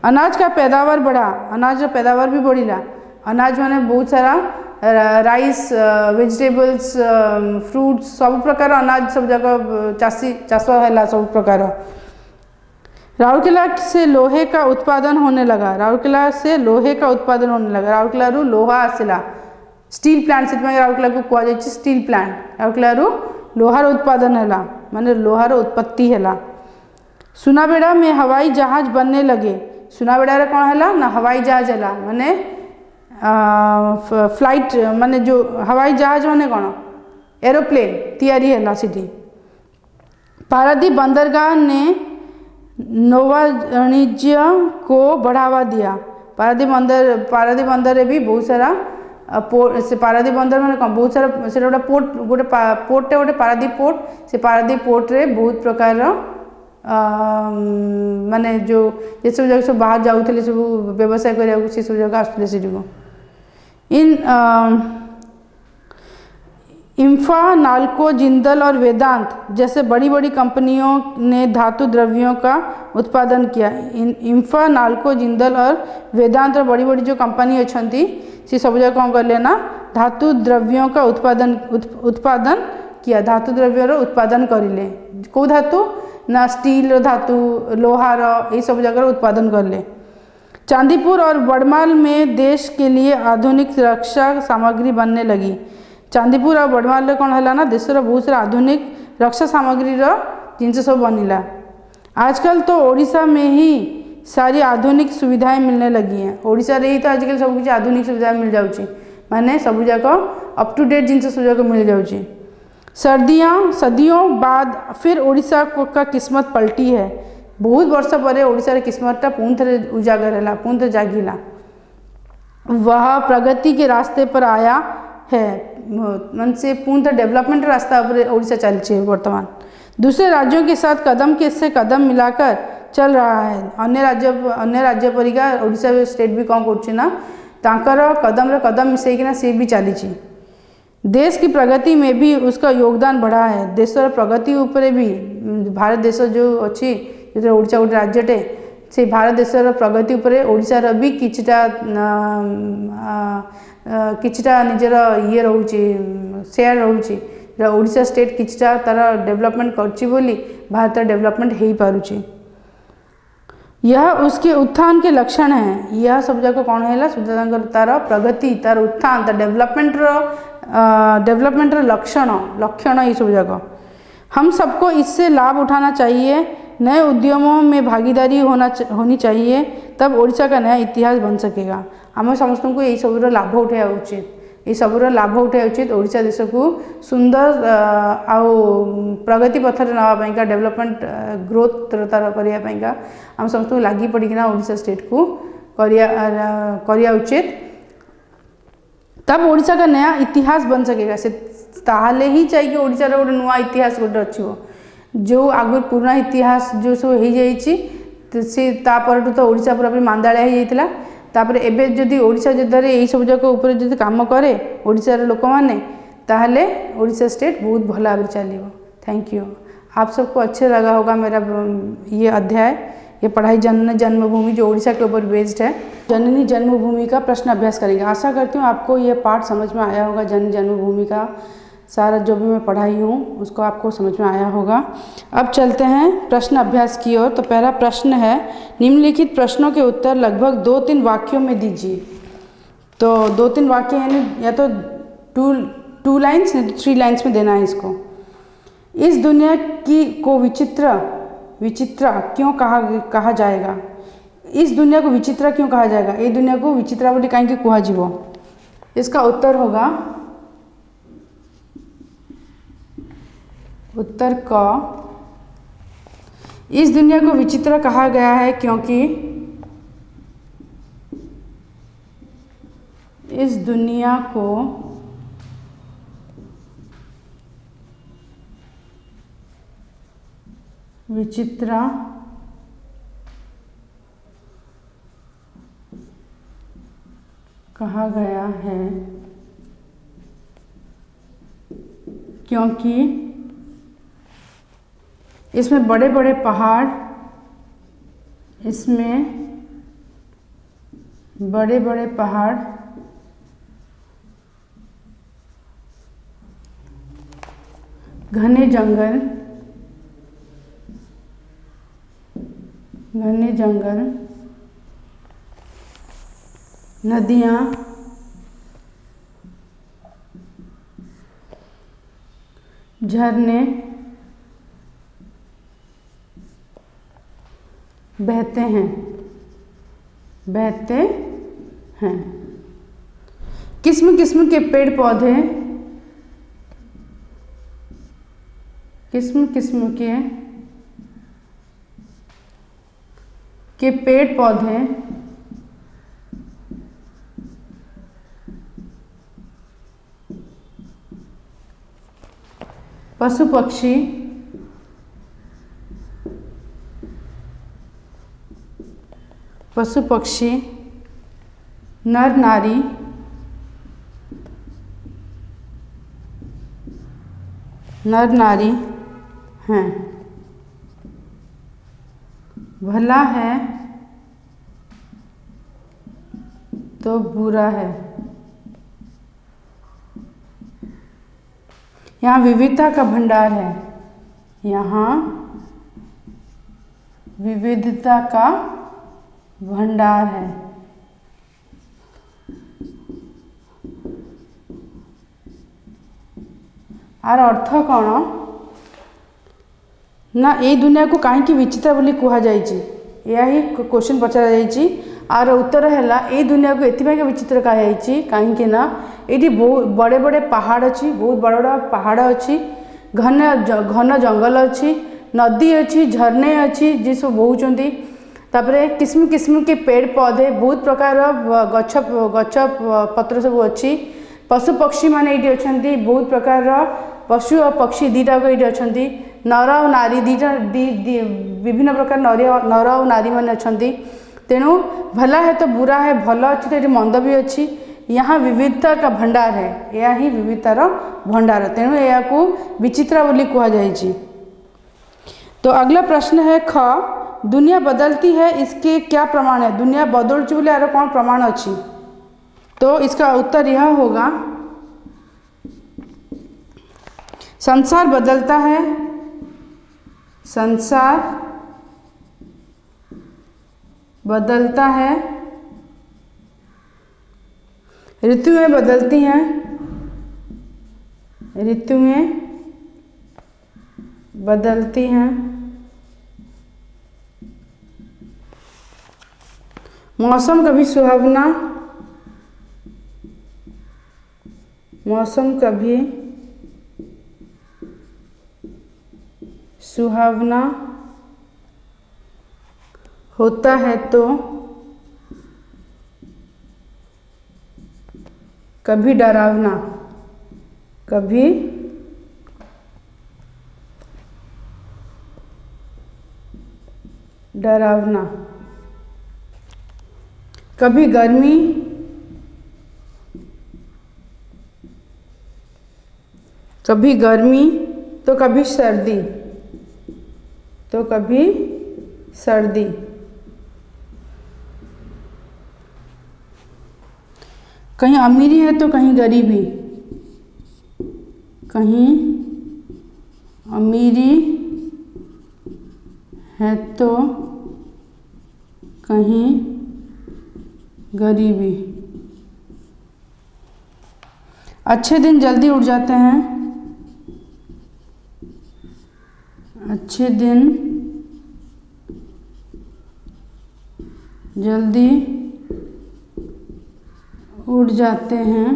अनाज का पैदावार बढ़ा अनाज पैदावार भी बढ़िला अनाज माने बहुत सारा राइस वेजिटेबल्स फ्रूट्स सब प्रकार अनाज सब जगह चाषी चाष है सब प्रकार। राउरकेला से लोहे का उत्पादन होने लगा राउरकेला से लोहे का उत्पादन होने लगा राउरकेला रु लोहा आसला स्टील प्लांट से राउरकेला को कह जाए स्टील प्लांट राउरकेला रु लोहार उत्पादन है माने लोहार उत्पत्ति है। सुनाबेड़ा में हवाई जहाज बनने लगे सुनाबेड़ा कौन है ना हवाई जहाज है माने फ्लाइट माने जो हवाई जहाज माने कौन एरोप्लेन तैयारी है सिटी। पारादीप बंदरगाह ने नौवाणिज्य को बढ़ावा दिया पारादीप बंदर भी बहुत सारा पोर्ट से पारादीप बंदर माने कौन बहुत सारा से गोटे पोर्ट गोटे पोर्टे गोटे पारादीप पोर्ट से पारादीप पोर्ट रे बहुत प्रकार माने जो ये सब जगह सब बाहर जाऊले सब व्यवसाय करिया से सब जगह आसुले से इन इंफा नाल्को जिंदल और वेदांत जैसे बड़ी बड़ी कंपनियों ने धातु द्रव्यों का उत्पादन किया। इंफा नाल्को जिंदल और वेदांत और बड़ी बड़ी जो कंपनी अच्छी सी सब जगह कौन कर ना धातु द्रव्यों का उत्पादन किया धातु द्रव्य उत्पादन करें कौ धातु ना स्टील धातु लोहार ये सब जगह उत्पादन करले। चांदीपुर और बड़माल में देश के लिए आधुनिक रक्षा सामग्री बनने लगी चांदीपुर और बड़माल कौन है ना देशर बहुत सारा आधुनिक रक्षा सामग्री जिनस सब बनला। आजकल तो ओडिशा में ही सारी आधुनिक सुविधाएं मिलने लगी हैं ओडिशा रे ही तो आजकल सब कुछ आधुनिक सुविधा मिल जाऊँगी माने सब जाक अप टू डेट जिनस सब जाक मिल जाऊँगी। सदियों बाद फिर ओडिशा का किस्मत पलटी है बहुत वर्ष पर ओडिशा किस्मतटा पुणी थे उजागर है पुणी थे जागिला वह प्रगति के रास्ते पर आया है मन से पुणी थे डेवलपमेंट रास्ता पर ओडिशा चलती वर्तमान दूसरे राज्यों के साथ कदम के से कदम मिलाकर चल रहा है। अन्य राज्य परिका ओडिशा स्टेट भी कौन करना तांकर कदम रे कदम मिसेकिना सी भी चली देश की प्रगति में भी उसका योगदान बढ़ा है देशर प्रगति उपरे भी भारत देश जो अच्छी जो ओडिशा गोटे राज्यटे से भारत देशर प्रगति उपरे ओडिशार भी किछिटा निजर ये रोचे शेयर रोचे ओडिशा स्टेट किछिटा तार डेवलपमेंट करछि बोली भारत डेवलपमेंट हो पारुछि यह उसके उत्थान के लक्षण हैं। यह सब जगह कौन है तार प्रगति तार उत्थान तार डेवलपमेंट लक्षण ये सब जगह हम सबको इससे लाभ उठाना चाहिए नए उद्यमों में भागीदारी होनी चाहिए तब ओडिशा का नया इतिहास बन सकेगा। आम समस्त को यही सब लाभ उठाया उचित ये सब लाभ उठाया उचित ओडिशा देश को सुंदर आउ प्रगति पथर नापा डेवलपमेंट ग्रोथ करने आम समस्त को लगी पड़ना ओडिशा स्टेट को करिया उचित तब ओडिशा का नया इतिहास बन सकेगा से ताहले ही चाहिए ओडिशा रे गोटे नुआ इतिहास गोटे अच्छो जो आगु पुराना इतिहास जो सब हो जाइए से तापर तो ओडिशा पूरा मांदालिया हो जाइतिला तापर एबे जदि ओडिशा जद्दारे यही सब जगह ऊपर जदि काम करे ओडिशा रे लोक माने ताहले ओडिशा स्टेट बहुत भल भाव चलो। Thank you. आप सबको अच्छे लगा होगा मेरा ये अध्याय, ये पढ़ाई जननी जन्मभूमि जो उड़ीसा के ऊपर बेस्ड है। जननी जन्मभूमि का प्रश्न अभ्यास करेंगे। आशा करती हूँ आपको ये पाठ समझ में आया होगा। जननी जन्मभूमि का सारा जो भी मैं पढ़ाई हूँ उसको आपको समझ में आया होगा। अब चलते हैं प्रश्न अभ्यास की ओर। तो पहला प्रश्न है, निम्नलिखित प्रश्नों के उत्तर लगभग 2-3 वाक्यों में दीजिए। तो 2-3 वाक्य यानी या तो टू लाइन्स या 3 लाइन्स में देना है इसको। इस दुनिया की को विचित्रा क्यों कहा जाएगा? इस दुनिया को विचित्रा क्यों कहा जाएगा? ये दुनिया को विचित्रा बोली कहीं कुहाଯିबो। इसका उत्तर होगा उत्तर क, इस दुनिया को विचित्र कहा गया है क्योंकि इस दुनिया को विचित्र कहा गया है क्योंकि इसमें बड़े बड़े पहाड़, घने जंगल, नदियाँ, झरने बहते हैं। किस्म किस्म के पेड़ पौधे, पेड़ पौधे पशु पक्षी, नर नारी हैं। भला है तो बुरा है। यहाँ विविधता का भंडार है। यहाँ विविधता का भंडार है। आर अर्थ कौन ना ए दुनिया को कहीं विचित्र बोली कहा जाइए, यही क्वेश्चन पचरा जाइए। आर उत्तर है ए दुनिया को एथपाई विचित्र कहा कहीं ना ये बहुत बड़े बड़े पहाड़ अच्छी, बहुत बड़ा बड़ा पहाड़ अच्छी, घन जंगल अच्छी, नदी अच्छी, झरने अच्छी जी सब बहुचंती। तापरे किस्म किस्म के पेड़ पौधे, बहुत प्रकार गछ पत्र सब अच्छी। पशु पक्षी माने ये अच्छा, बहुत प्रकार पशु और पक्षी दीटा ये अच्छा। नर और नारी दीटा विभिन्न प्रकार नर और नारी मान अच्छा। तेणु भला है तो बुरा है, भल अच्छी तो ये मंद भी अच्छी। यहाँ विविधता का भंडार है, यह ही विविधतार भंडार। तेणु या विचित्र बोली कहा जाए। तो अगला प्रश्न है ख, दुनिया बदलती है इसके क्या प्रमाण है? दुनिया बदलुची बोले यार कौन प्रमाण अच्छी? तो इसका उत्तर यह होगा, संसार बदलता है, संसार बदलता है, ऋतुएं बदलती हैं, ऋतुएं बदलती हैं, मौसम कभी सुहावना, मौसम कभी सुहावना होता है तो कभी डरावना, कभी डरावना, कभी गर्मी, तो कभी सर्दी, तो कभी सर्दी। कहीं अमीरी है तो कहीं गरीबी, कहीं अमीरी है तो कहीं गरीबी। अच्छे दिन जल्दी उठ जाते हैं, अच्छे दिन जल्दी उठ जाते हैं,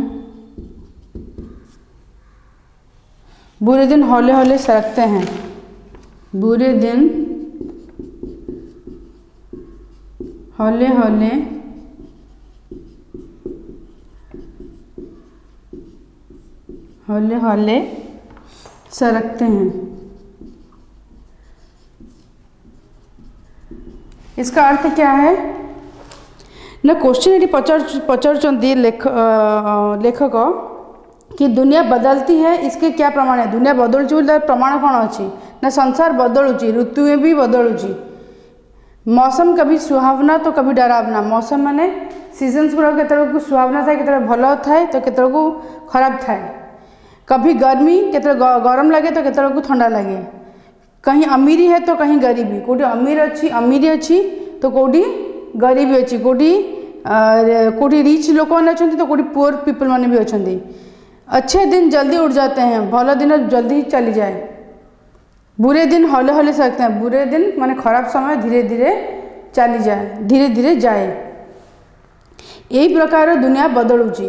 बुरे दिन हौले हौले सरकते हैं, बुरे दिन हौले हौले हौले हौले सरकते हैं। इसका अर्थ क्या है ना, क्वेश्चन ये पचारुचंदी लेखक कि दुनिया बदलती है, इसके क्या प्रमाण है? दुनिया बदलुची बोली प्रमाण कौन अच्छी ना, संसार बदलुची, ऋतु भी बदलुची, मौसम कभी सुहावना तो कभी डरावना। मौसम माने सीजन्स गुड़ा केतक सुहावना थाए, केतक भल थाए तो केतक खराब थाए, कभी गर्मी केतक गरम लगे तो केतक ठंडा लगे, कहीं अमीरी है तो कहीं गरीबी, कोटी अमीरी अच्छी तो कोटी गरीबी अच्छी, कोटी रिच लोक मैंने अच्छा तो कोटी पुअर पीपल मैंने भी अच्छा। अच्छे दिन जल्दी उठ जाते हैं, भल दिन जल्दी चली जाए, बुरे दिन हौले हौले सरकते हैं, बुरे दिन माने खराब समय धीरे धीरे चली जाए, धीरे धीरे जाए। यही प्रकार दुनिया बदलुची,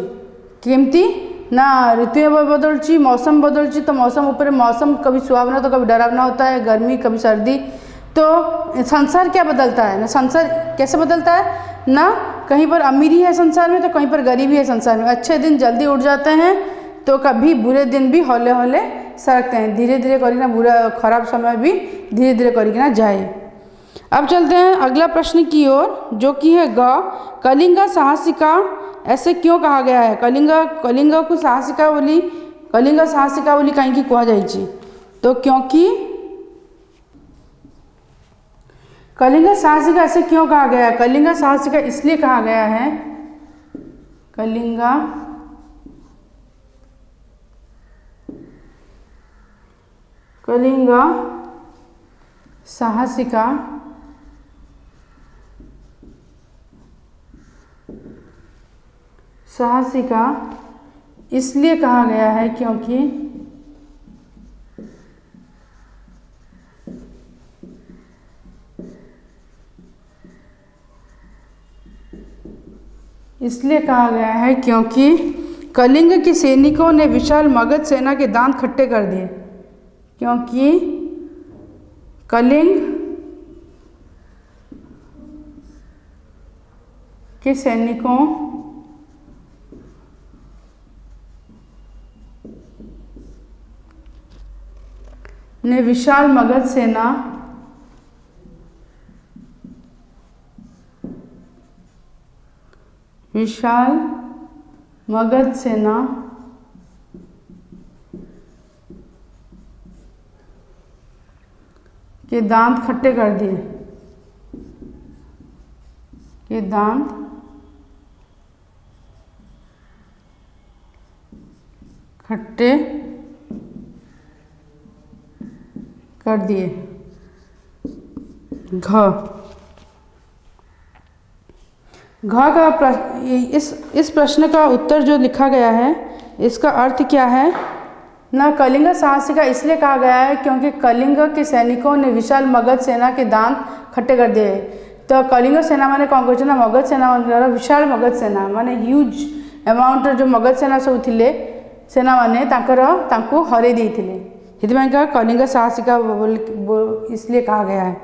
केमती ना ऋतु बदलुची, मौसम बदलुची, तो मौसम ऊपर मौसम कभी सुहावना तो कभी डरावना होता है, गर्मी कभी सर्दी। तो संसार क्या बदलता है ना, संसार कैसे बदलता है ना, कहीं पर अमीरी है संसार में तो कहीं पर गरीबी है संसार में। अच्छे दिन जल्दी उठ जाते हैं तो कभी बुरे दिन भी हौले हौले सरकते हैं, धीरे धीरे करना बुरा खराब समय भी धीरे धीरे करना जाए। अब चलते हैं अगला प्रश्न की ओर, जो कि है ग, कलिंगा साहसिका ऐसे क्यों कहा गया है? कलिंगा को साहसिका बोली, कलिंगा साहसिका बोली कहीं कह जाइए, तो क्योंकि कलिंगा साहसिका ऐसे क्यों कहा गया है? कलिंगा साहसिका इसलिए कहा गया है, कलिंगा साहसिका इसलिए कहा गया है क्योंकि कलिंग के सैनिकों ने विशाल मगध सेना के दांत खट्टे कर दिए, क्योंकि कलिंग के सैनिकों ने विशाल मगध सेना के दांत खट्टे कर दिए, घ का इस प्रश्न का उत्तर जो लिखा गया है, इसका अर्थ क्या है ना, कलिंग साहसिका इसलिए कहा गया है क्योंकि कलिंग के सैनिकों ने विशाल मगध सेना के दांत खट्टे कर दिए। तो कलिंग सेना माने कौन कर ना, मगध सेना विशाल मगध सेना माने ह्यूज अमाउंट जो मगध सेना सब थिले सेना माने तांको हरे देइथिले, ସେଥିପାଇଁ का कलिंग साहसिका इसलिए कहा गया है,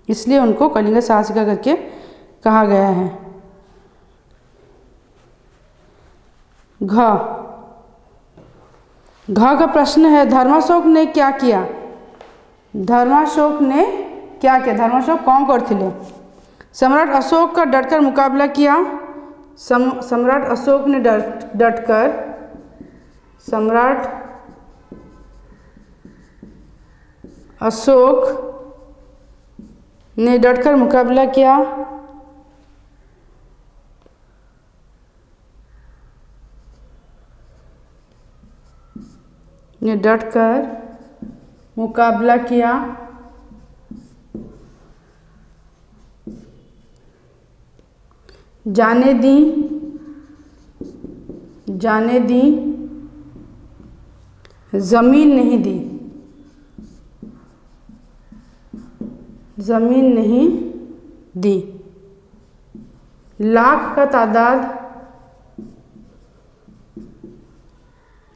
इसलिए उनको कलिंग साहसिका करके कहा गया है। घ का प्रश्न है, धर्माशोक ने क्या किया? धर्माशोक कौन करथिले? सम्राट अशोक का डटकर मुकाबला किया, सम्राट अशोक ने अशोक ने डटकर मुकाबला किया। ने डटकर मुकाबला किया। जाने दी, जाने दी, जमीन नहीं दी, जमीन नहीं दी। लाख का तादाद,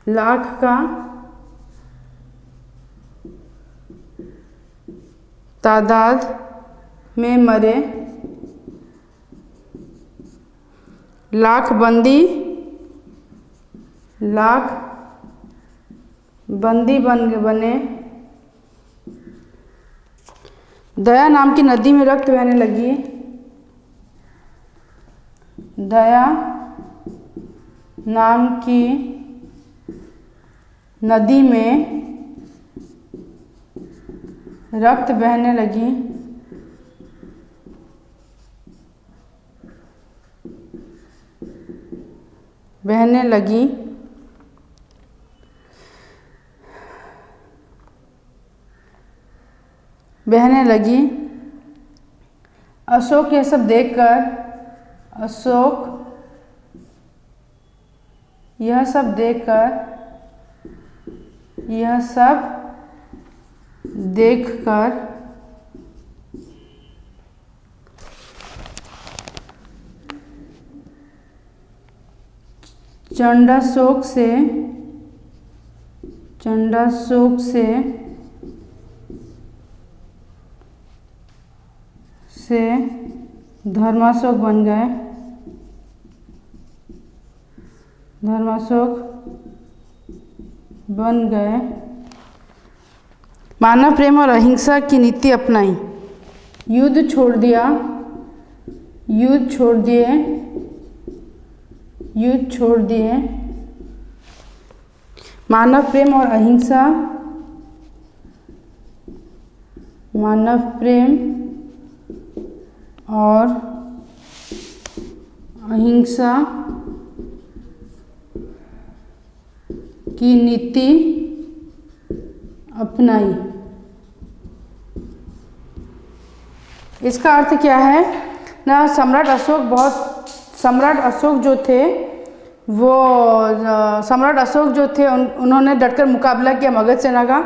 लाख का तादाद में मरे। लाख बंदी, लाख बंदी बने। दया नाम की नदी में रक्त बहने लगी। दया नाम की नदी में रक्त बहने लगी। बहने लगी। बहने लगी। अशोक यह सब देखकर, अशोक यह सब देखकर, यह सब देखकर चंडाशोक से, चंडाशोक से धर्माशोक बन गए। धर्माशोक बन गए। मानव प्रेम और अहिंसा की नीति अपनाई। युद्ध छोड़ दिया, युद्ध छोड़ दिए, युद्ध छोड़ दिए। मानव प्रेम और अहिंसा, मानव प्रेम और अहिंसा की नीति अपनाई। इसका अर्थ क्या है ना, सम्राट अशोक जो थे वो सम्राट अशोक जो थे उन्होंने डटकर मुकाबला किया मगध सेना का।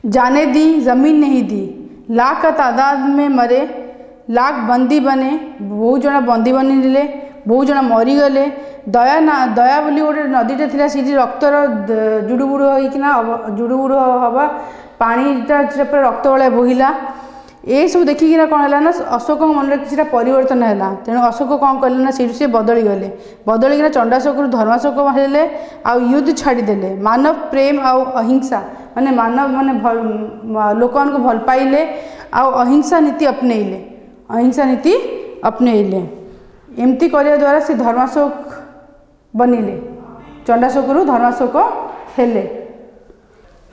जाने दी, जमीन नहीं दी। लाख का तादाद में मरे। लाख बंदी बने। बहुत जना बंदी बनी नेले। बहुत जना मरीगले। दया बोली गोटे नदीटे थिला, सीठी रक्तर जुड़ुबुड़ु होइकिना जुड़ुबुड़ु हवा पानीटा पूरा रक्त भलिया बोहिला। ये सब देखिकिना कौन है ना, अशोक मन में किसी परिवर्तन है। तेणु अशोक कौन कले ना, से बदली गले। बदलिकिना चंडाशोक धर्माशोक हेले आ युद्ध छाड़ीदे। मानव प्रेम आ अहिंसा माने मानव माने लोक भल पाइले आ अहिंसा नीति अपनेइले। अहिंसा नीति अपनेइले। एमती करने द्वारा से धर्माशोक बनिले। चंडाशोक धर्माशोक हेले।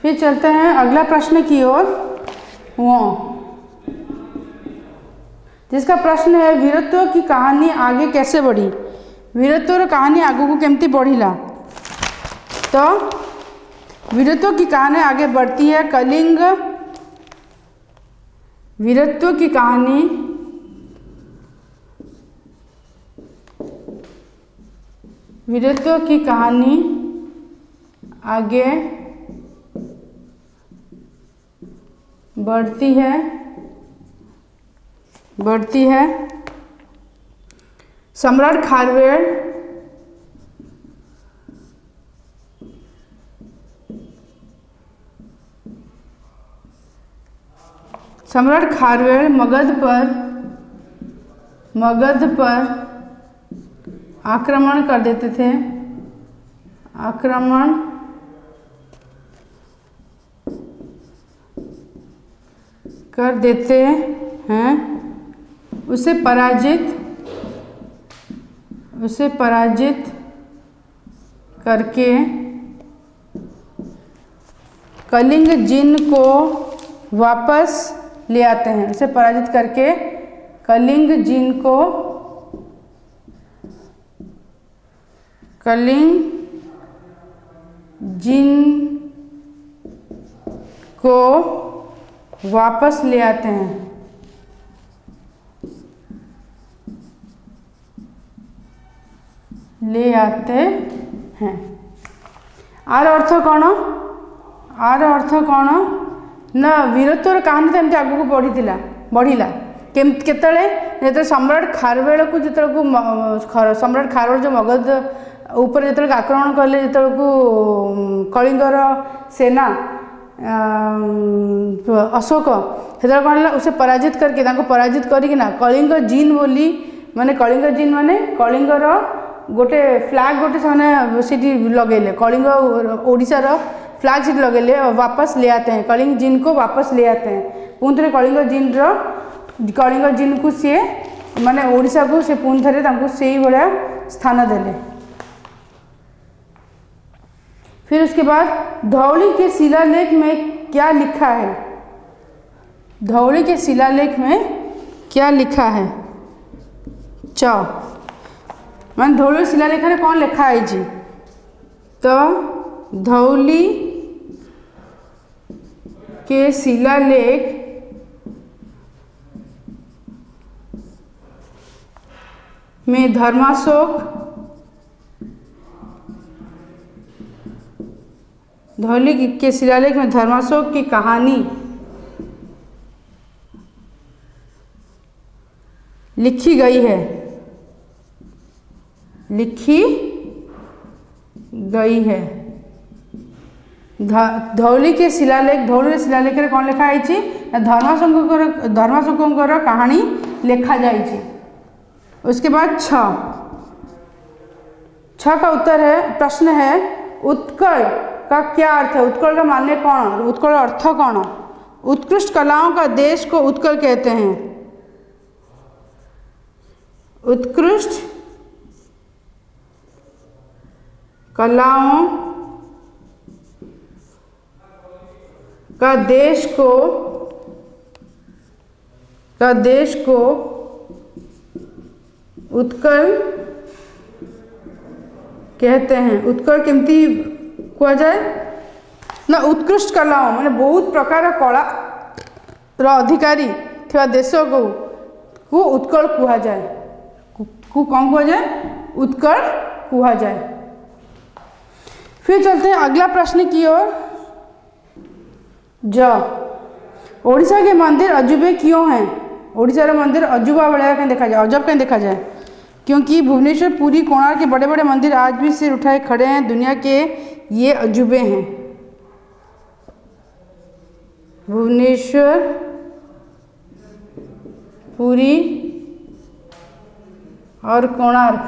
फिर चलते हैं अगला प्रश्न की ओर। वो जिसका प्रश्न है, वीरत्व की कहानी आगे कैसे बढ़ी। वीरत्व कहानी आगू को केमती बढ़िला। तो वीरत्व की कहानी आगे बढ़ती है। कलिंग, वीरत्व की कहानी आगे बढ़ती है। सम्राट खारवेल मगध पर आक्रमण कर देते थे। आक्रमण कर देते हैं। उसे पराजित करके कलिंग जिन को वापस ले आते हैं, उसे पराजित करके कलिंग जिन को वापस ले आते हैं। आर अर्थ कौन? आर अर्थ कौन ना वीरत्वर कहानी तो एमती आगू बढ़िला केतले जो सम्राट खारवेल को जो सम्राट खारवेल जो मगध ऊपर जो आक्रमण कले जो कलिंगर सेना अशोक से कौन है उसे पराजित करके पराजित करना कलिंग जिन बोली माने कलिंग जिन माने कलिंगर गोटे फ्लैग गोटे से लगेले कलिंग ओडिशार फ्लैग सीट लगेले और वापस ले आते हैं, कलिंग जिन को वापस ले आते हैं। पुणी थे कलिंग जिन को सी माने ओडिशा को से पुणी थे से ही भाया स्थान देले। फिर उसके बाद धौली के शिलालेख में क्या लिखा है? धौली के शिलालेख में क्या लिखा है? च मान धौली शिलालेख में कौन लिखा है जी? तो धौली के शिलालेख में धर्माशोक धौली के शिलालेख में धर्माशोक की कहानी लिखी गई है। धौली के शिलालेख रे कौन लिखा है? धर्माशोकर कहानी लिखा जाए। उसके बाद छ का उत्तर है, प्रश्न है उत्कल का क्या अर्थ है? उत्कल का मान्य कौन? उत्कल अर्थ कौन? उत्कृष्ट कलाओं का देश को उत्कल कहते हैं। उत्कृष्ट कलाओं का देश को उत्कल कहते हैं। उत्कल केमती कह जाए ना उत्कृष्ट कलाओं माने बहुत प्रकार कला अधिकारी थिबा देश को उत्कल कह जाए। कौन कह जाए? उत्कल कह जाए। फिर चलते हैं अगला प्रश्न की ओर। ओडिशा के मंदिर अजूबे क्यों हैं? ओडिशा रे मंदिर अजूबा भाया कहीं देखा जाए, अजब कहीं देखा जाए, क्योंकि भुवनेश्वर, पुरी, कोणार्क के बड़े बड़े मंदिर आज भी सिर उठाए खड़े हैं। दुनिया के ये अजूबे हैं। भुवनेश्वर, पुरी और कोणार्क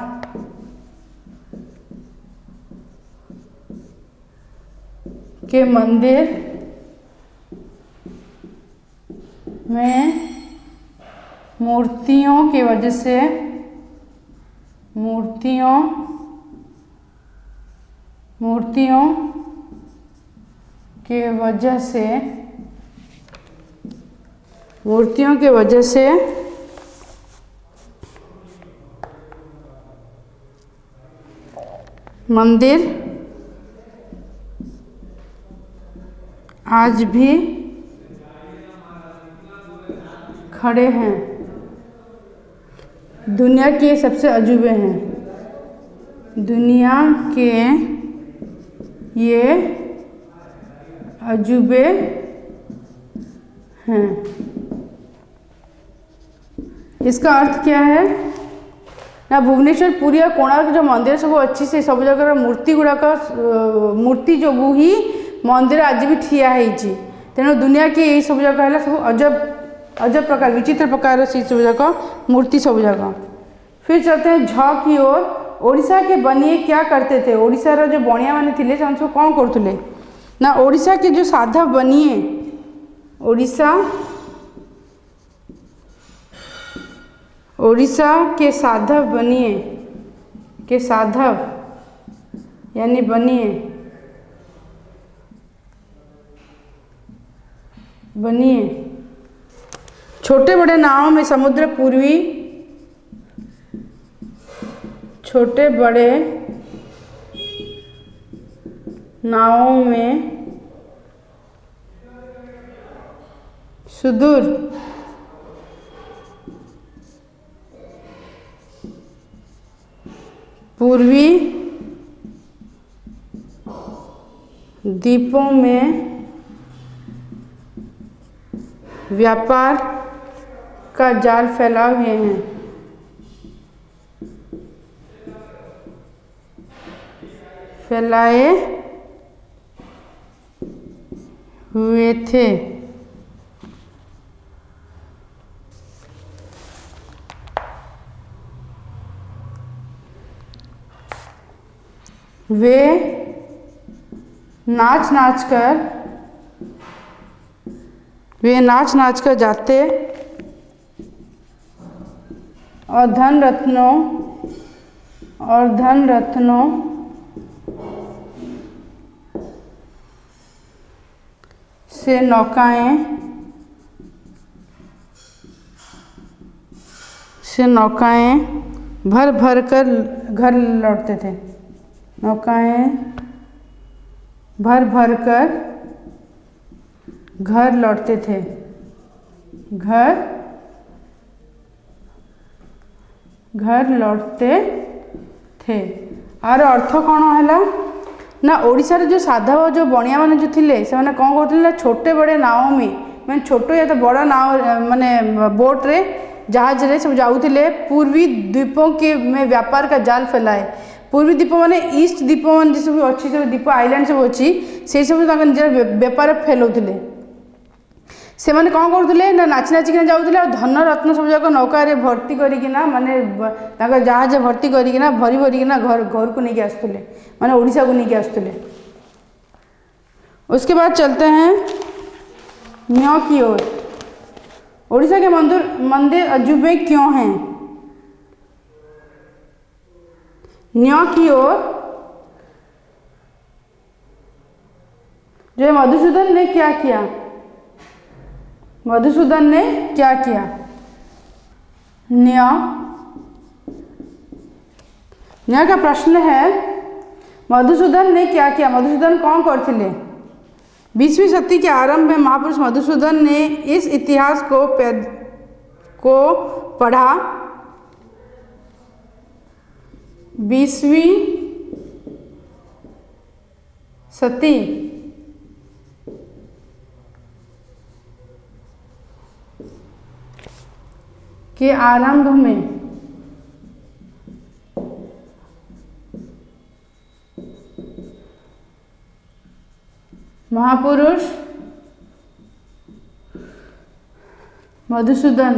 के मंदिर में मूर्तियों के वजह से मंदिर आज भी खड़े हैं। दुनिया के सबसे अजूबे हैं। दुनिया के ये अजूबे हैं। इसका अर्थ क्या है ना? भुवनेश्वर, पुरी और कोणार्क जो मंदिर सब अच्छी से सब जगह मूर्ति गुड़ाक मूर्ति जो ही मंदिर आज भी ठिया है। तेणु दुनिया के यही सब जगह है सब अजब प्रकार विचित्र प्रकार से सब जगह मूर्ति सब जगह। फिर चलते हैं झ की ओर। ओडिशा के बनिए क्या करते थे? ओडिशार जो बनिया माने थे से सब कौन करते ना? ओडिशा के जो साधव बनिए, ओडिशा के साधव बनिए के साधव यानी बनिए बनिए। छोटे बड़े नावों में समुद्र पूर्वी, छोटे बड़े नावों में सुदूर पूर्वी द्वीपों में व्यापार का जाल फैलाए हुए हैं। फैलाए हुए थे। वे नाच नाच कर जाते और धन रत्नों से नौकाएं भर भर कर घर लौटते थे। नौकाएं भर भर कर घर लौटते थे। घर लौटते थे। आर अर्थ कौन है ना, ओडिशार जो साधव जो बणिया मैंने जो थिले से मैंने कौन करते ना, छोटे बड़े नाव में मैंने छोट या तो बड़ नाव माने बोट रे जहाज रे सब जाऊले पूर्वी द्वीपों के में व्यापार का जाल फैलाए। पूर्वी द्वीप माने ईस्ट द्वीप मान जो सब अच्छी सब द्वीप आइलैंड सब अच्छी से सब निजर बेपार फैलाउले। से मैंने कौन करुले ना नाची नाचिक जाऊले और धन रत्न सब जाक नौकार भर्ती करना माने जहाज भर्ती करना भरी भरिकिना घर को लेके आसुले माने ओडिशा को लेके आसुले। उसके बाद चलते हैं न्यौ की ओर। ओडिशा के मंदिर अजूबे क्यों हैं? न्यौ की ओर जो मधुसूदन ने क्या किया? मधुसूदन ने क्या किया? न्याय का प्रश्न है मधुसूदन ने क्या किया? मधुसूदन कौन करथिले? 20वीं शताब्दी के आरंभ में महापुरुष मधुसूदन ने इस इतिहास को पढ़ा। 20वीं शताब्दी के आरंभ में महापुरुष मधुसूदन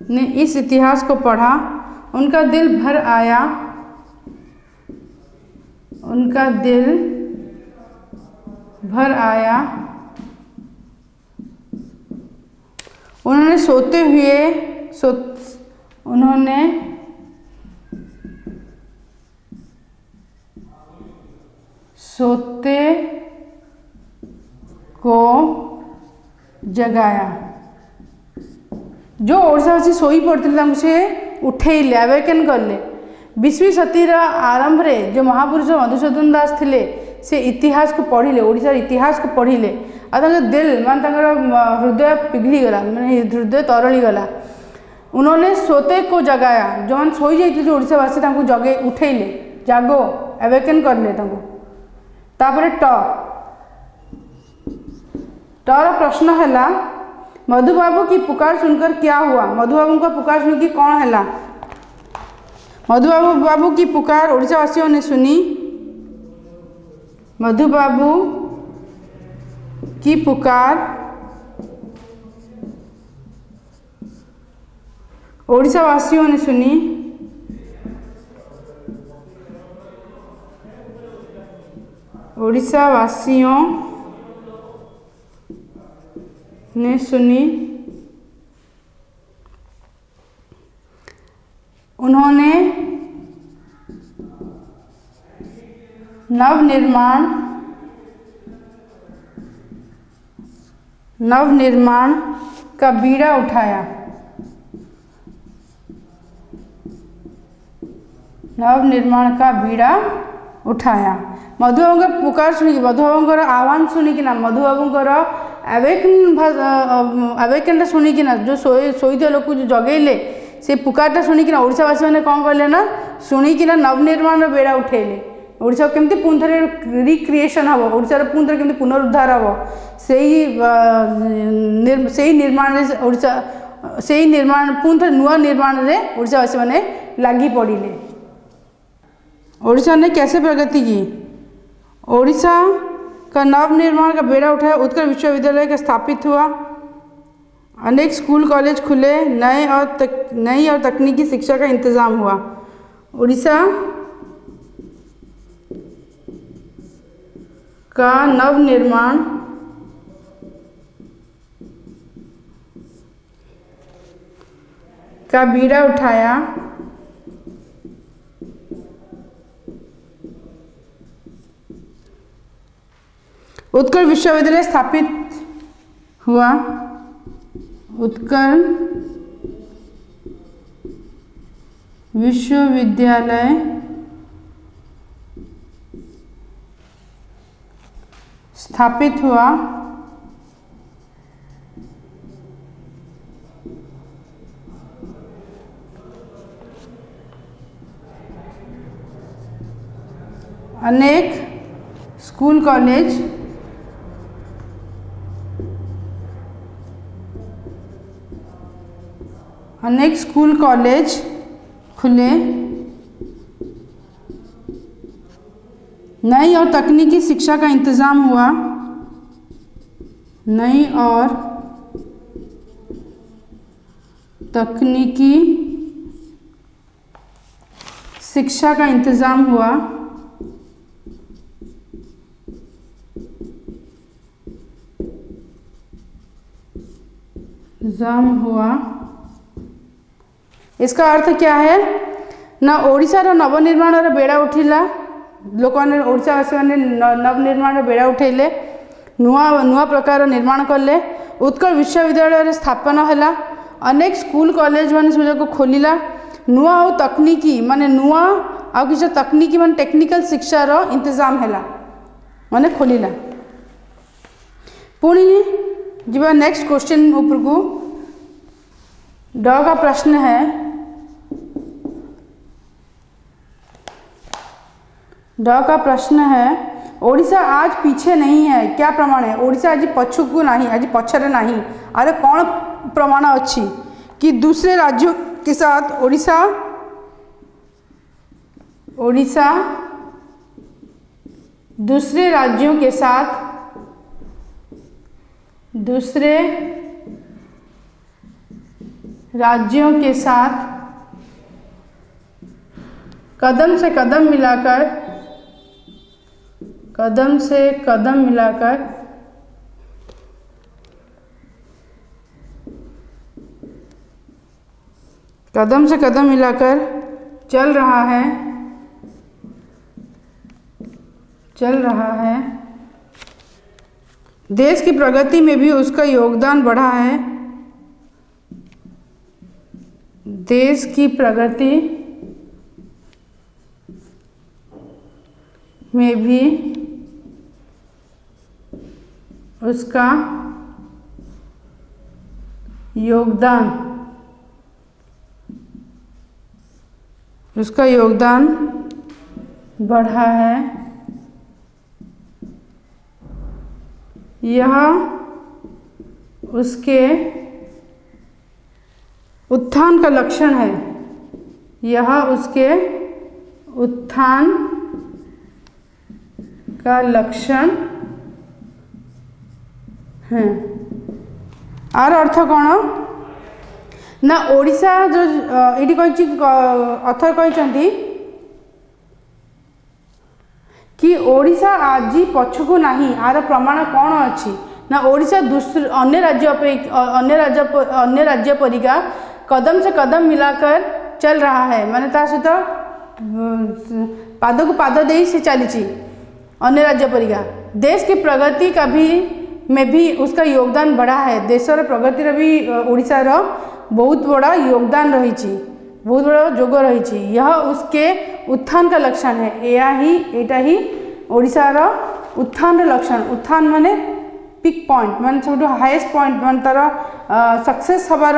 ने इस इतिहास को पढ़ा। उनका दिल भर आया। उन्होंने सोते को जगाया। जो ओडिशावासी सोई पड़ते से उठेले अवेकन करले। 20वीं शताब्दी आरंभ रे जो महापुरुष मधुसूदन दास थिले से इतिहास को पढ़िले, ओडिशार इतिहास को पढ़िले और दिल मान हृदय पिघली गला माने हृदय तरली गला। उन्होंने सोते को जगाया। जो मैंने सोई जाइए जो ओडिशावासी जगे उठेले, जागो अवेकन करले। तापर टर प्रश्न है मधुबाबू की पुकार सुनकर क्या हुआ? मधुबाबू का पुकार सुन कौन है? मधुबाबू की पुकार ओडिशावासियों ने सुनी। मधुबाबू की पुकार ओडिशावासियों ने सुनी। उड़ीसा वासियों ने सुनी। उन्होंने नवनिर्माण का बीड़ा उठाया। नवनिर्माण का बीड़ा उठाया। मधुबाबूंकर पुकार शुणिकी मधुबाबूंकर आह्वान शुणिकिना मधुबाबूंकर आवेकन शुणिकिना जो शोईथिया लोक जो जगेले से पुकारटा शुणिकिना ओडिशावासी मैंने कौन कले ना शुणिकिना नवनिर्माण बेड़ा उठेले। ओडिशा केमती पुणी थे रिक्रिएशन हम ओडिशार पुणी थे केमती पुनरुद्धार हम से निर्माण ओडिशा से निर्माण पुणी थे नुआ निर्माण में ओडिशावासी मैंने लगी पड़े। ओडिशा ने कैसे प्रगति की? ओडिशा का नवनिर्माण का बेड़ा उठाया। उत्कल विश्वविद्यालय का स्थापित हुआ। अनेक स्कूल कॉलेज खुले। नई और तकनीकी शिक्षा का इंतज़ाम हुआ। ओडिशा का नवनिर्माण का बीड़ा उठाया। उत्कल विश्वविद्यालय स्थापित हुआ। उत्कल विश्वविद्यालय स्थापित हुआ। अनेक स्कूल कॉलेज खुले। नई और तकनीकी शिक्षा का इंतज़ाम हुआ। नई और तकनीकी शिक्षा का इंतज़ाम हुआ। इसका अर्थ क्या है ना ओडिशार नवनिर्माण बेड़ा उठिला। लोक मैंने ओडिशावासी मैंने नवनिर्माण बेड़ा उठेले। नुआ प्रकार निर्माण कले। उत्कल विश्वविद्यालय स्थापना है। अनेक स्कूल कॉलेज मान सुजोग खोलिला। नुआ और तकनीकी माने नुआ आ किसी तकनीकी मान टेक्निकल शिक्षार इंतजाम है माने खोलिला। पुणी जीवा नेक्स्ट क्वेश्चन ऊपर को। ड का प्रश्न है ओडिशा आज पीछे नहीं है क्या प्रमाण है? ओडिशा आज पछुकू नहीं आज पछरे नहीं। अरे कौन प्रमाण अच्छी कि दूसरे राज्यों के साथ ओडिशा दूसरे राज्यों के साथ कदम से कदम मिलाकर चल रहा है। देश की प्रगति में भी उसका योगदान बढ़ा है। देश की प्रगति में भी उसका योगदान बढ़ा है। यह उसके उत्थान का लक्षण है। यह उसके उत्थान का लक्षण है। आर अर्थ कौन ना ओडिशा जो ये अथर कहते कि ओडिशा आज पछकु नहीं आर प्रमाण कौन अच्छी ना ओडिशा दूसरे अन्य राज्य परिका कदम से कदम मिलाकर चल रहा है माने ता सहित पाद को पाद दे से चली अन्य राज्य परिका देश की प्रगति का भी में भी उसका योगदान बड़ा है। देशर प्रगति भी ओडिशा रो बहुत बड़ा योगदान रही बहुत बड़ा जोग रही यह उसके उत्थान का लक्षण है। एटा ही ओडिशा रो उत्थान लक्षण उत्थान माने पिक पॉइंट माने सब हाईएस्ट पॉइंट माने तार सक्सेस हबार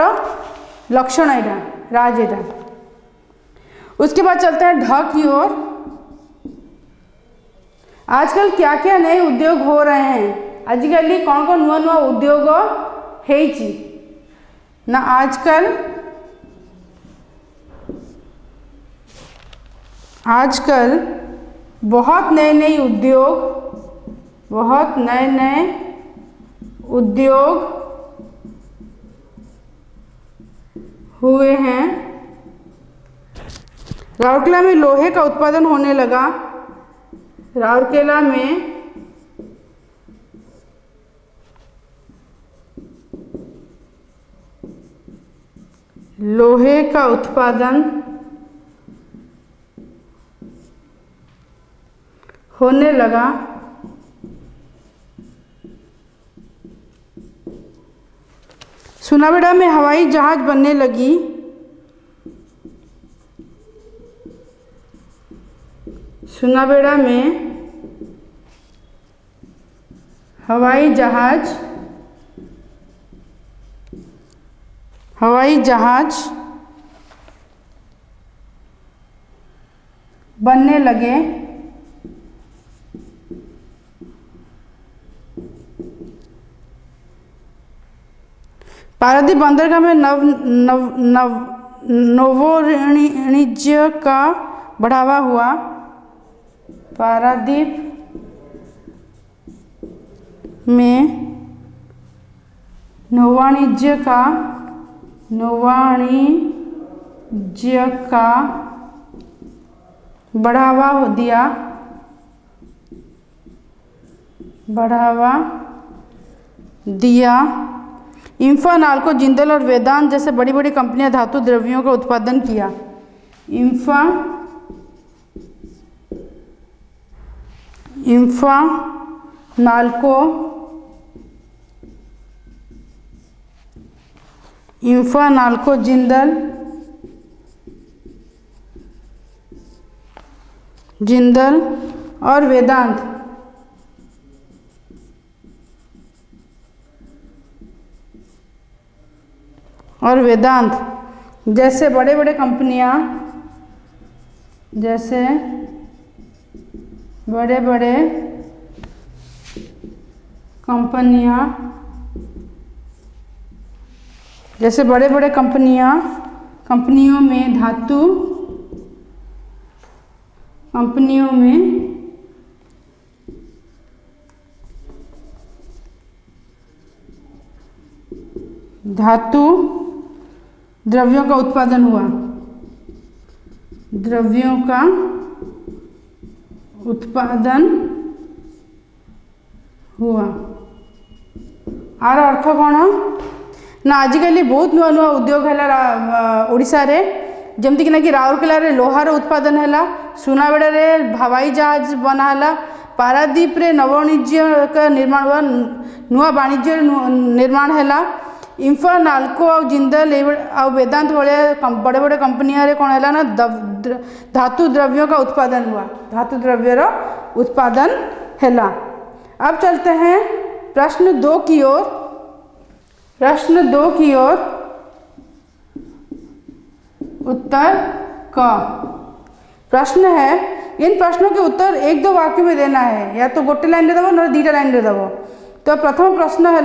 लक्षण एटा राज एटा। उसके बाद चलते हैं ढ की ओर। आजकल क्या क्या नए उद्योग हो रहे हैं आजिकल कौन कौन नुआ नुआ उद्योग है ना आजकल बहुत नए उद्योग हुए हैं। राउरकेला में लोहे का उत्पादन होने लगा। राउरकेला में लोहे का उत्पादन होने लगा। सुनावेड़ा में हवाई जहाज बनने लगी। सुनावेड़ा में हवाई जहाज बनने लगे। पारादीप बंदरगाह में नवोवाणिज्य का बढ़ावा हुआ। पारादीप में नौवाणिज्य का बढ़ावा दिया। इंफा, नाल्को, जिंदल और वेदांत जैसे बड़ी बड़ी कंपनियां धातु द्रव्यों का उत्पादन किया। इंफा, नाल्को, जिंदल और वेदांत जैसे बड़े बड़े कंपनियां कंपनियों में धातु द्रव्यों का उत्पादन हुआ। आर अर्थ कौन ना आजिकल बहुत नुआ नुआ उद्योग है ओडिशा रे जमती कि ना कि राउरकेला रे लोहार उत्पादन है। सुनावेड़ा रे हवाई जहाज बनाला। पारादीप रे नववाणिज्य का निर्माण हुआ। नुआ वाणिज्य निर्माण है। इंफा, नाल्को और जिंदल और वेदांत भाया बड़े बड़े कंपनिया रे कौन है ना धातु द्रव्यों का उत्पादन हुआ। धातु द्रव्यर उत्पादन है। अब चलते हैं प्रश्न 2 की ओर। उत्तर क। प्रश्न है इन प्रश्नों के उत्तर 1-2 वाक्य में देना है या तो गोटे लाइन देव ना 2टा लाइन देव। तो प्रथम प्रश्न है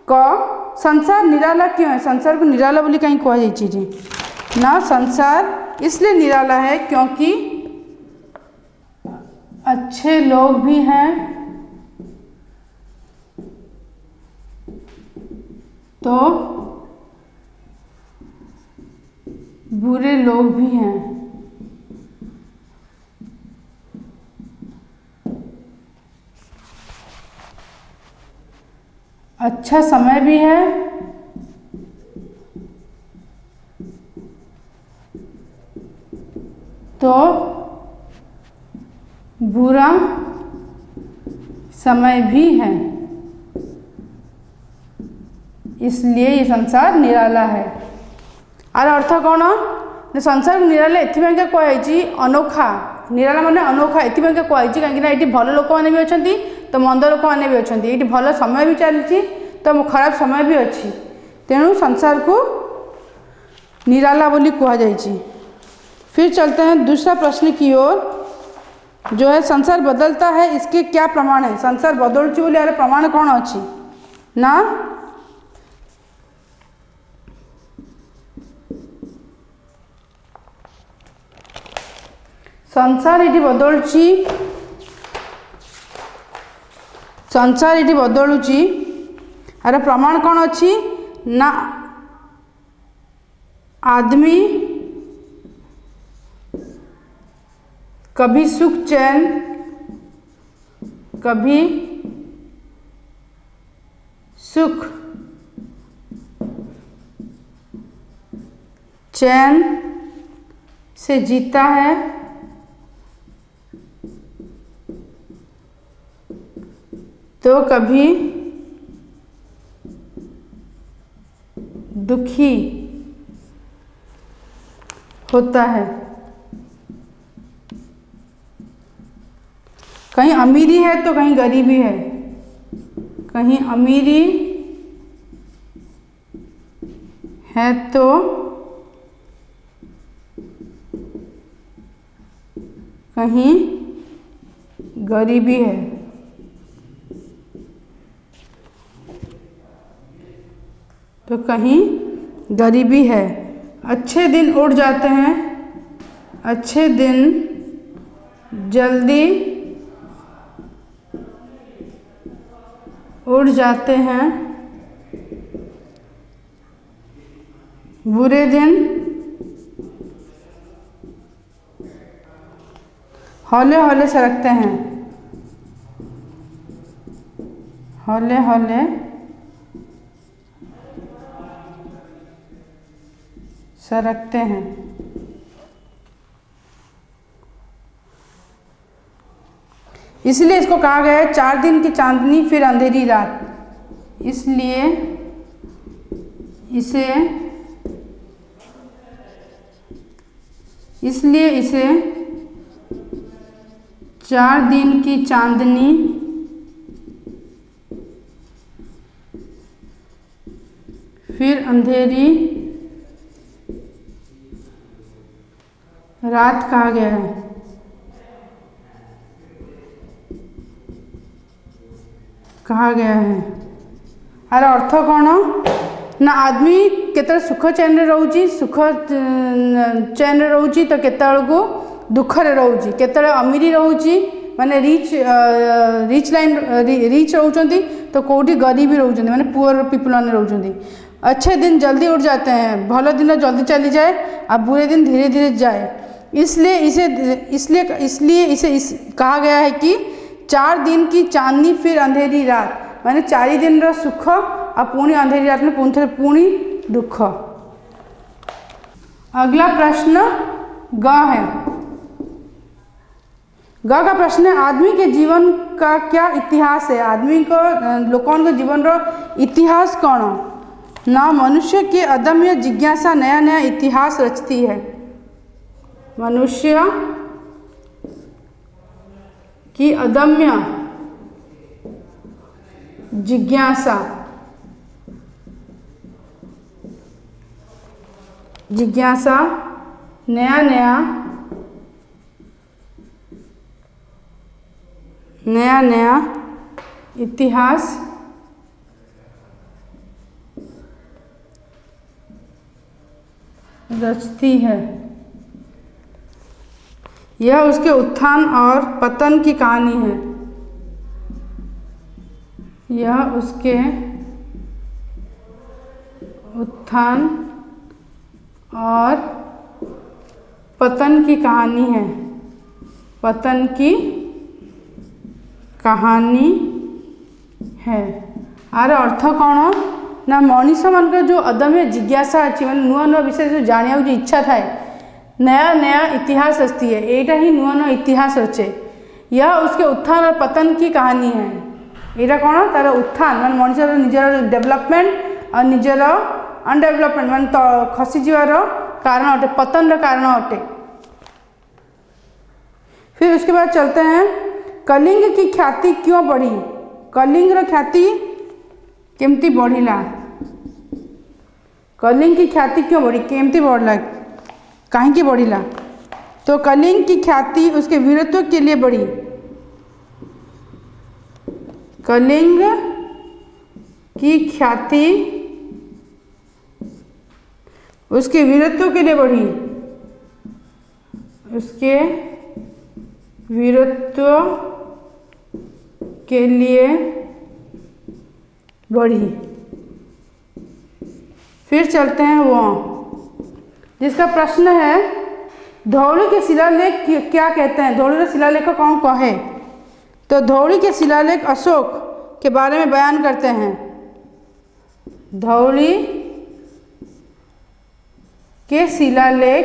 क संसार निराला क्यों है। संसार को निराला बोली कहीं कह ना संसार इसलिए निराला है क्योंकि अच्छे लोग भी हैं तो बुरे लोग भी हैं। अच्छा समय भी है तो बुरा समय भी है, इसलिए ये संसार निराला है। आर अर्थ कौन ना संसार निराला एथिपाई कहुई अनोखा, निराला माने अनोखा एथिपाई कहुई कहीं ये भल लोक मैंने भी अच्छा तो मंद लोक मैंने भी अच्छा, ये भल समय भी चलती तो खराब समय भी अच्छी, तेणु संसार को निराला बोली कहुई। फिर चलते हैं दूसरा प्रश्न की ओर, जो है संसार बदलता है इसके क्या प्रमाण है। संसार बदलुची बोली यार प्रमाण कौन अच्छी ना संसार ये बदलुची, संसार ये बदलुची यार प्रमाण कौन अच्छी ना आदमी कभी सुख चैन कभी सुख चैन से जीता है, तो कभी दुखी होता है। कहीं अमीरी है तो कहीं गरीबी है, कहीं अमीरी है तो कहीं गरीबी है। तो कहीं गरीबी है। अच्छे दिन उड़ जाते हैं, अच्छे दिन जल्दी उड़ जाते हैं, बुरे दिन हौले हौले सरकते हैं, हौले हौले सरकते हैं। इसलिए इसको कहा गया है 4 दिन की चांदनी फिर अंधेरी रात, इसलिए इसे 4 दिन की चांदनी फिर अंधेरी रात कहा गया है। कहा गया है आर अर्थ कौन ना आदमी केते सुख चैन रे रोची, सुख चैन रे रोची तो केते को दुख रे रोची, केते अमीरी रोची माने रिच लाइन रिच रोचंती तो कोठी गरीबी रोचंती माने पुअर पीपल माने रोचंती। अच्छे दिन जल्दी उड़ जाते हैं, भलो दिन जल्दी चली जाए और बुरे दिन धीरे धीरे जाए, इसलिए इसे कहा गया है कि 4 दिन की चांदनी फिर अंधेरी रात, माने 4 दिन रो सुख और पुणी अंधेरी रात में पुणी दुख। अगला प्रश्न ग है। ग का प्रश्न है आदमी के जीवन का क्या इतिहास है। आदमी को लोगों के जीवन रो इतिहास कौन ना मनुष्य की अदम्य जिज्ञासा नया नया इतिहास रचती है। मनुष्य की अदम्य जिज्ञासा नया नया इतिहास रचती है। यह उसके उत्थान और पतन की कहानी है। यह उसके उत्थान और पतन की कहानी है। पतन की कहानी है। आर अर्थ कौन ना मनीष मान जो अदम्य जिज्ञासा अच्छी मैंने नुआ नुआ विषय जो जाना जो इच्छा थाए नया नया इतिहास असती है यहीटा ही नुआ नुआ इतिहास अच्छे यह उसके उत्थान और पतन की कहानी है यहाँ कौन तार उत्थान मान मनुष्य निजर डेवलपमेंट और निजर अनडेवलपमेंट मान तो खसी जीवार कारण अटे पतन कारण अटे। फिर उसके बाद चलते हैं कलिंग की ख्याति क्यों बढ़ी कलिंग ख्याति केमती बढ़िला कलिंग की ख्याति क्यों बढ़ी केमती बढ़ला कहीं बढ़िला तो कलिंग की ख्याति उसके वीरत्व के लिए बढ़ी कलिंग की ख्याति उसके वीरत्व के लिए बढ़ी उसके वीरत्व के लिए बढ़ी। फिर चलते हैं वो जिसका प्रश्न है धौली के शिलालेख क्या कहते हैं धौली के शिलालेख को कौन कहे तो धौली के शिलालेख अशोक के बारे में बयान करते हैं धौली के शिलालेख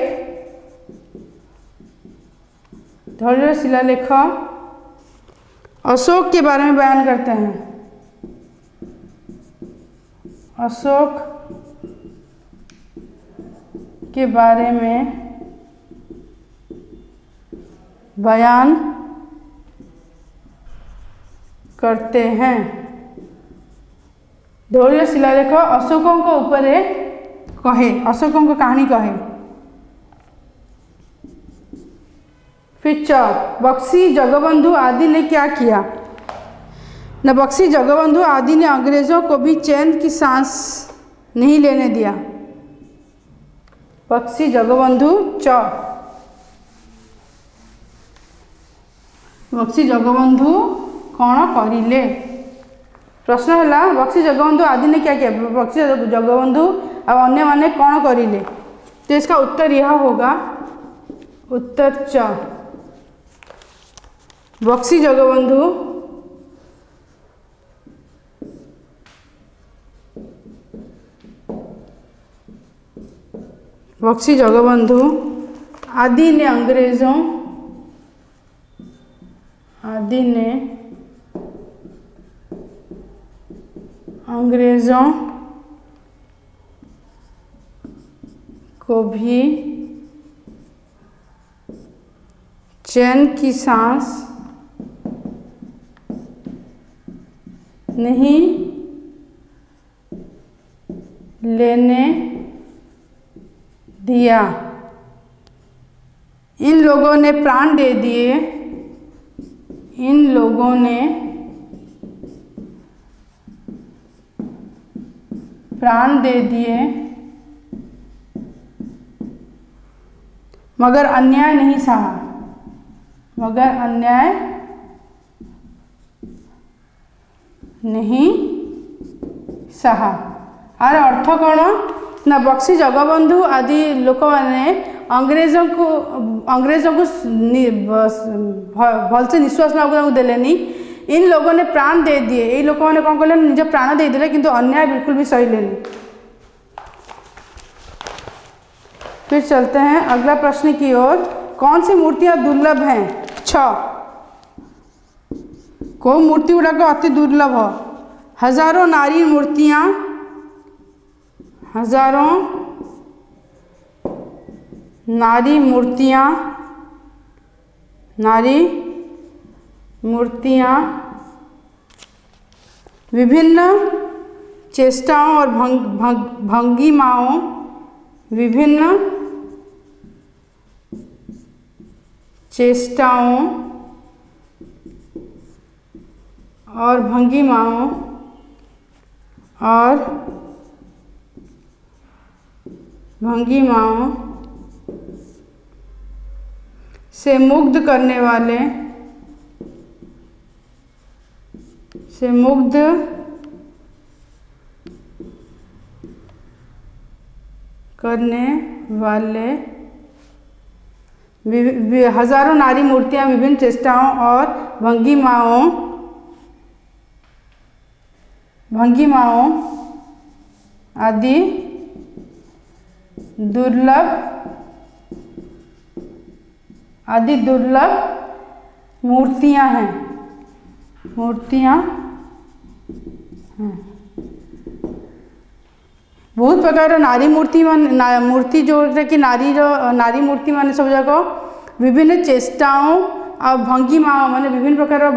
धौली शिलालेख अशोक के बारे में बयान करते हैं अशोक के बारे में बयान करते हैं धौली शिलालेख अशोकों को ऊपर कहे अशोकों को कहानी कहे। फिर बख्शी जगबंधु आदि ने क्या किया न बख्शी जगबंधु आदि ने अंग्रेज़ों को भी चैन की सांस नहीं लेने दिया बख्शी जगबंधु बख्शी जगबंधु कौन करिले प्रश्न है बख्शी जगबंधु आदि ने क्या किया बख्शी जगबंधु और अन्य माने कौन करिले तो इसका उत्तर यह होगा उत्तर बख्शी जगबंधु बख्शी जगबंधु आदि ने अंग्रेज़ों को भी चैन की सांस नहीं लेने दिया इन लोगों ने प्राण दे दिए इन लोगों ने प्राण दे दिए मगर अन्याय नहीं सहा मगर अन्याय नहीं सहा आर अर्थ कौन ना बख्शी जगबंधु आदि लोक मैंने अंग्रेज़ों को भलसे निश्वास ना देलेनी इन लोगों ने प्राण दे दिए ये लोक मैंने कौन कले निज प्राण दे देले किंतु अन्याय बिल्कुल भी सहिलेनी। फिर चलते हैं अगला प्रश्न की ओर कौन सी मूर्तियां दुर्लभ हैं 6 को मूर्ति गुड़ाक अति दुर्लभ हजारों नारी मूर्तियां नारी मूर्तियां विभिन्न चेष्टाओं और भंगिमाओं विभिन्न चेष्टाओं और भंगिमाओं से मुग्ध करने वाले हजारों नारी मूर्तियां विभिन्न चेष्टाओं और भंगिमाओं भंगिमाओं आदि दुर्लभ मूर्तियां हैं। बहुत प्रकार नारी मूर्ति मूर्ति जो कि नारी मूर्ति मान सब जाक विभिन्न चेष्टाओं और भंगिमाओं माने विभिन्न प्रकार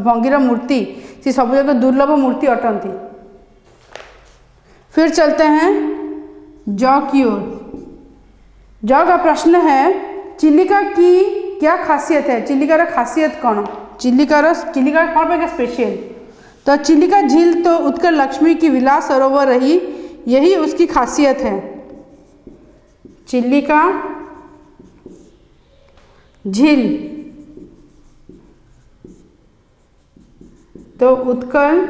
भंगीर मूर्ति से सब जाक दुर्लभ मूर्ति अटंती। फिर चलते हैं ज की ओर। ज का प्रश्न है चिलिका की क्या खासियत है? चिलिकार खासियत कौन? चिलिका कौन पे स्पेशल? तो चिलिका झील तो उत्कल लक्ष्मी की विलास सरोवर रही, यही उसकी खासियत है। चिलिका झील तो उत्कल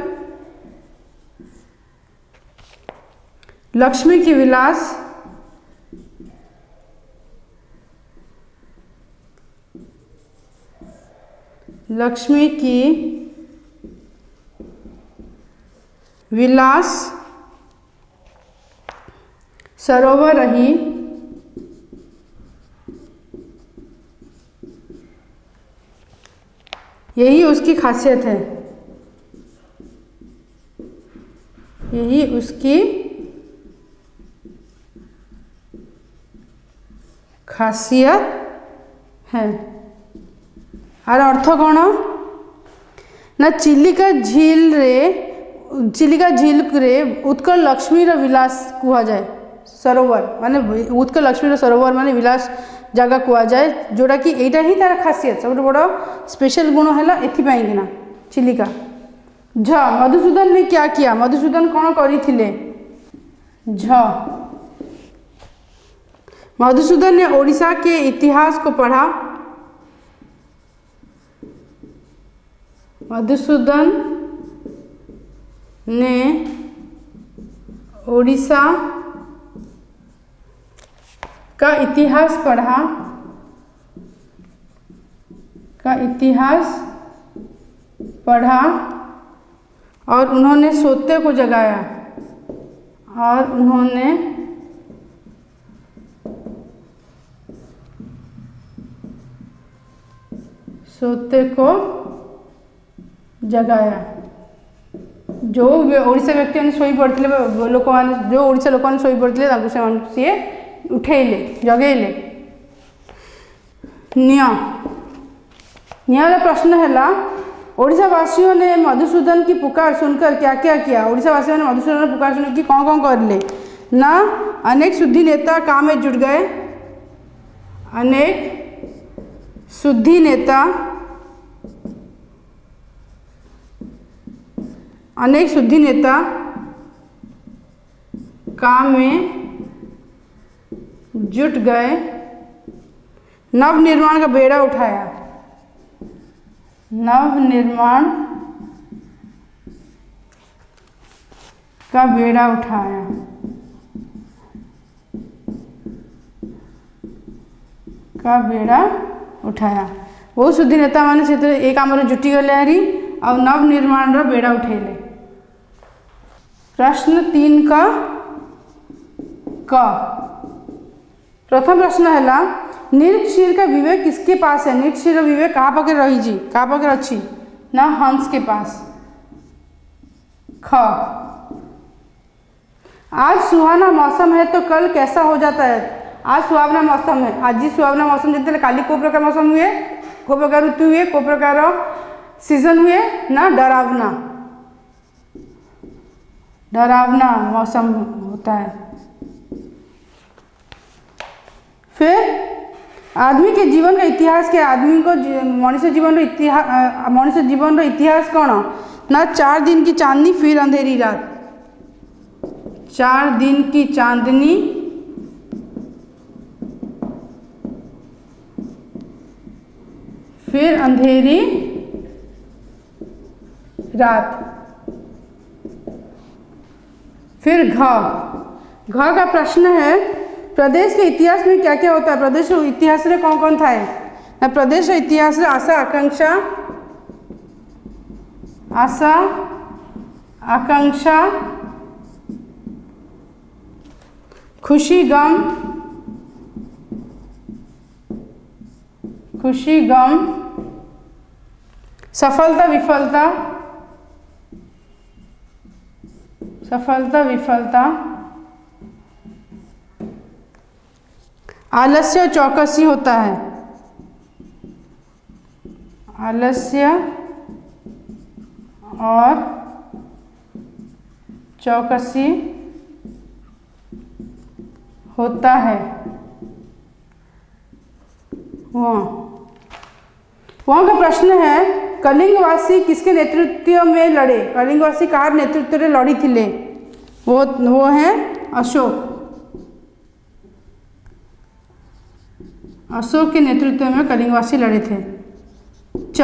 लक्ष्मी की विलास सरोवर रही, यही उसकी खासियत है। यही उसकी खासियत है। आर अर्थ कौन ना चिलिका झील रे उत्कल लक्ष्मी विलास कुआ जाए सरोवर माने उत्कल लक्ष्मी सरोवर माने विलास जगह कुआ जाए, जोड़ा कि एटा ही तार खासियत सब बड़ स्पेशल गुण है एथिपाइकिना चिलिका। झ मधुसूदन ने क्या किया? मधुसूदन कौन करथिले? झ मधुसूदन ने ओडिशा के इतिहास को पढ़ा। मधुसूदन ने ओडिशा का इतिहास पढ़ा और उन्होंने सोते को जगाया जो ओडिशा व्यक्ति मैंने शोई पड़ते लोक मैंने जो ओडिशा लोक मैंने शोई पड़ते सी उठेले जगेले। निया प्रश्न है ओडिशा वासियों ने मधुसूदन की पुकार सुनकर क्या क्या किया? ओडिशा वासियों ने मधुसूदन की पुकार सुनकर कि कौन कर ले ना? अनेक शुद्धि नेता काम में जुट गए। अनेक शुद्धि नेता काम में जुट गए। नव निर्माण का बेड़ा उठाया। बहुत शुद्धि नेता माने से काम जुटी गले हारी और नव निर्माण बेड़ा उठेले। प्रश्न 3 का प्रथम प्रश्न है निरीक्षीर का विवेक किसके पास है? निरीक्षीर का विवेक कहाँ पाखे रही कहाँ पाखे अच्छी ना? हंस के पास। ख आज सुहाना मौसम है तो कल कैसा हो जाता है? आज सुहावना मौसम है, आज ही सुहावना मौसम जैसे काली को प्रकार मौसम हुए, को प्रकार ऋतु हुए, को प्रकार सीजन हुए ना? डरावना मौसम होता है। फिर आदमी के जीवन का इतिहास क्या? आदमी को मनुष्य जीवन इतिहास कौन ना? 4 दिन की चांदनी फिर अंधेरी रात। 4 दिन की चांदनी फिर अंधेरी रात। फिर घ का प्रश्न है प्रदेश के इतिहास में क्या क्या होता है? प्रदेश के इतिहास में कौन कौन था? प्रदेश के इतिहास में आशा आकांक्षा, खुशी गम, खुशी गम, सफलता विफलता, सफलता विफलता, आलस्य और चौकसी होता है, आलस्य और चौकसी होता है। वहाँ का प्रश्न है कलिंगवासी किसके नेतृत्व में लड़े? कलिंगवासी कहाँ नेतृत्व में लड़ी थिले? वो हैं अशोक। अशोक के नेतृत्व में कलिंगवासी लड़े थे। च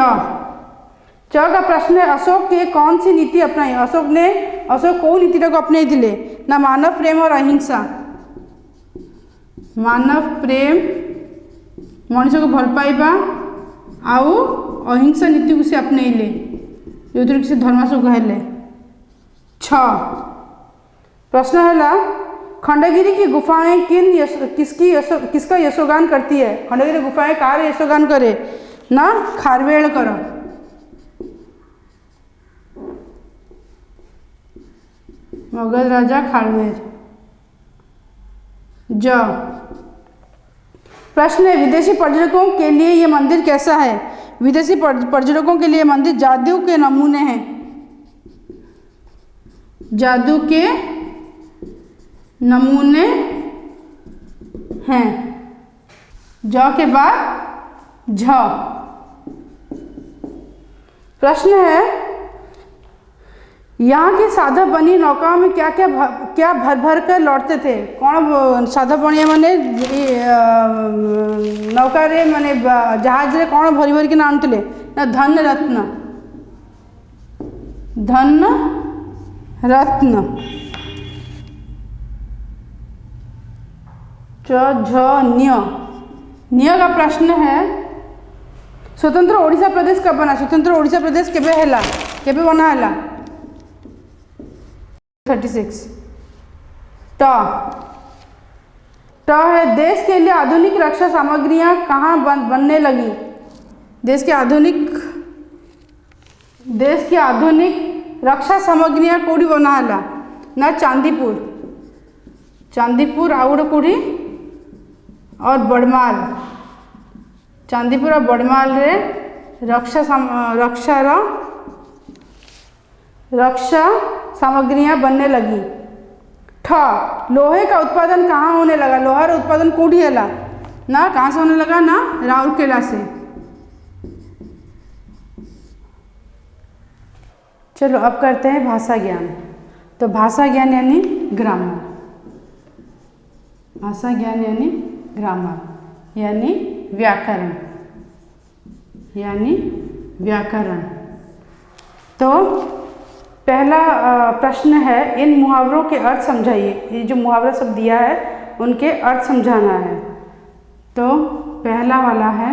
का प्रश्न है अशोक के कौन सी नीति अपनाई? अशोक कौ नीतिटा को अपनाई थिले ना? मानव प्रेम और अहिंसा। मानव प्रेम मनुष्य को भल पाइबा आउ अहिंसा नीति को से अपनाइले जो कि से धर्माशोक कहले। प्रश्न है खंडगिरी की गुफाएं किसका यशोगान करती है? खंडगिरी गुफाएं कार यशोगान करे ना? खारवेलकर। मगध राजा खारवेल। प्रश्न है विदेशी पर्यटकों के लिए ये मंदिर कैसा है? विदेशी पर्यटकों के लिए मंदिर जादू के नमूने हैं। जादू के नमूने हैं। के बाद झ। प्रश्न है यहाँ की साधा बनी नौकाओं में क्या भर भर कर लौटते थे? कौन साधा बनिया माने नौका रे माने जहाज रे कौन भरी भरी के आनुले ना? धन रत्न। धन रत्न। न्य का प्रश्न है स्वतंत्र ओडिशा प्रदेश कब बना? स्वतंत्र ओडिशा प्रदेश केबे बना है? 36। है देश के लिए आधुनिक रक्षा सामग्रियां कहाँ बनने लगी? देश की आधुनिक रक्षा सामग्रियां कौड़ी बना है ना? चांदीपुर आउड़कुड़ी और बड़माल। चांदीपुर और बड़माल रे रक्षा सामग्रियां बनने लगी। लोहे का उत्पादन कहाँ होने लगा? लोहा रा उत्पादन कौड़ी है ना? कहाँ से होने लगा? ना राउरकेला से। चलो अब करते हैं भाषा ज्ञान। तो भाषा ज्ञान यानी ग्रामर। भाषा ज्ञान यानी ग्रामर यानी व्याकरण। तो पहला प्रश्न है इन मुहावरों के अर्थ समझाइए। ये जो मुहावरा सब दिया है उनके अर्थ समझाना है। तो पहला वाला है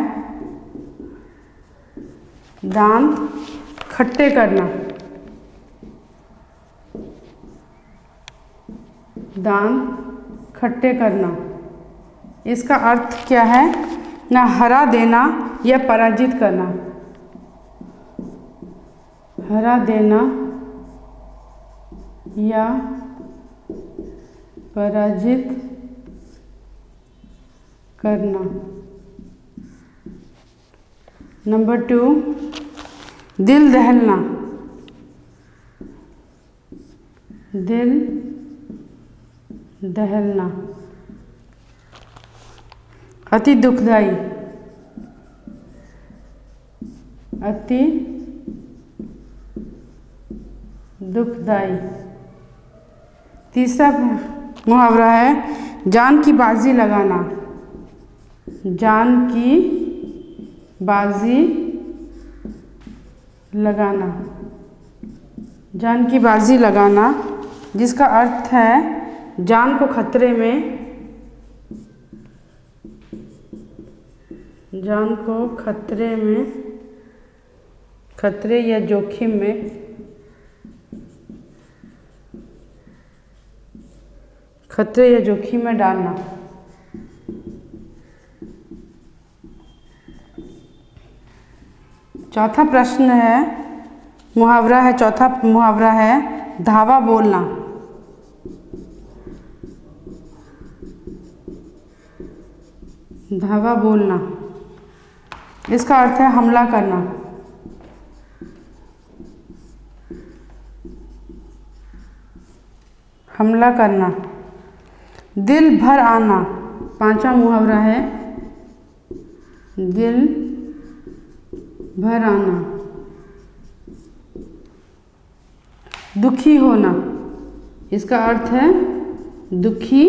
दांत खट्टे करना। दांत खट्टे करना इसका अर्थ क्या है? ना हरा देना या पराजित करना। हरा देना या पराजित करना। नंबर 2 दिल दहलना। दिल दहलना अति दुखदाई। अति दुखदाई। तीसरा मुहावरा है जान की बाजी लगाना। जान की बाजी लगाना। जान की बाजी लगाना जिसका अर्थ है जान को खतरे में, जान को खतरे या जोखिम में खतरे या जोखिम में डालना। चौथा प्रश्न है, मुहावरा है, चौथा मुहावरा है धावा बोलना। धावा बोलना, इसका अर्थ है हमला करना। हमला करना। दिल भर आना, पांचवा मुहावरा है दिल भर आना। दुखी होना, इसका अर्थ है दुखी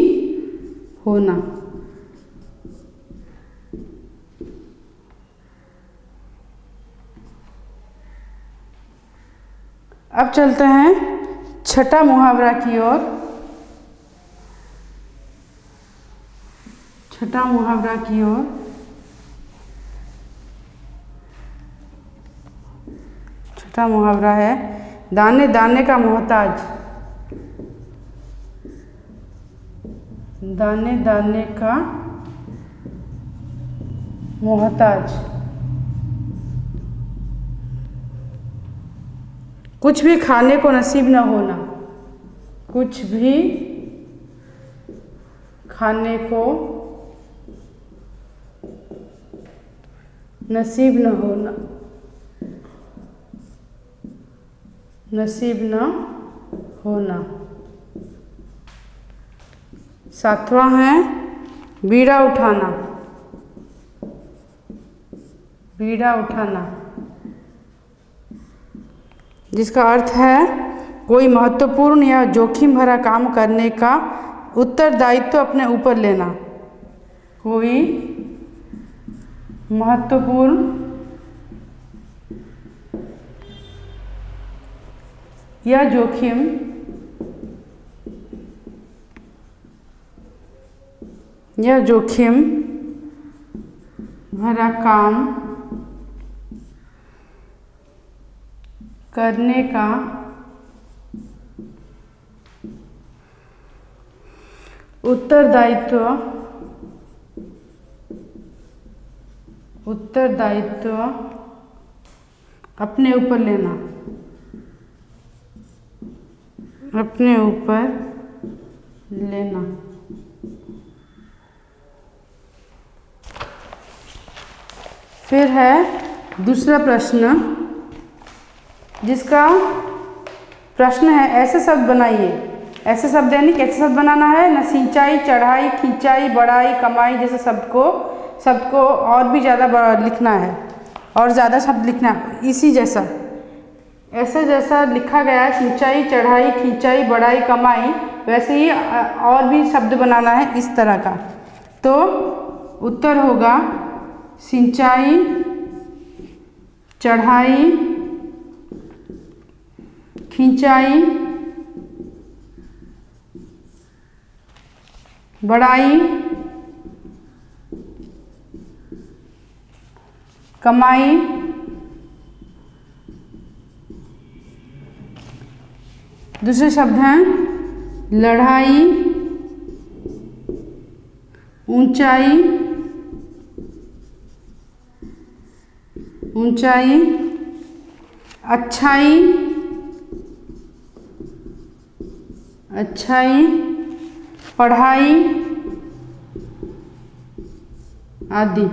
होना। अब चलते हैं छठा मुहावरा की ओर। छठा मुहावरा की ओर। छठा मुहावरा है दाने दाने का मोहताज। दाने दाने का मोहताज। कुछ भी खाने को नसीब न होना। कुछ भी खाने को नसीब न होना। नसीब न होना। सातवां है बीड़ा उठाना। बीड़ा उठाना, जिसका अर्थ है कोई महत्वपूर्ण या जोखिम भरा काम करने का उत्तरदायित्व अपने ऊपर लेना। कोई महत्वपूर्ण या जोखिम भरा काम करने का उत्तरदायित्व अपने ऊपर लेना। अपने ऊपर लेना। फिर है दूसरा प्रश्न, जिसका प्रश्न है ऐसे शब्द बनाइए। ऐसे शब्द यानी कैसे शब्द बनाना है ना, सिंचाई, चढ़ाई, खिंचाई, बढ़ाई, कमाई जैसे शब्द को और भी ज़्यादा लिखना है और ज़्यादा शब्द लिखना है इसी जैसा, ऐसे जैसा लिखा गया है सिंचाई, चढ़ाई, खिंचाई, बढ़ाई, कमाई, वैसे ही और भी शब्द बनाना है इस तरह का। तो उत्तर होगा सिंचाई, चढ़ाई, खिंचाई, बढ़ाई, कमाई, दूसरे शब्द हैं लड़ाई, ऊंचाई, अच्छाई, पढ़ाई आदि।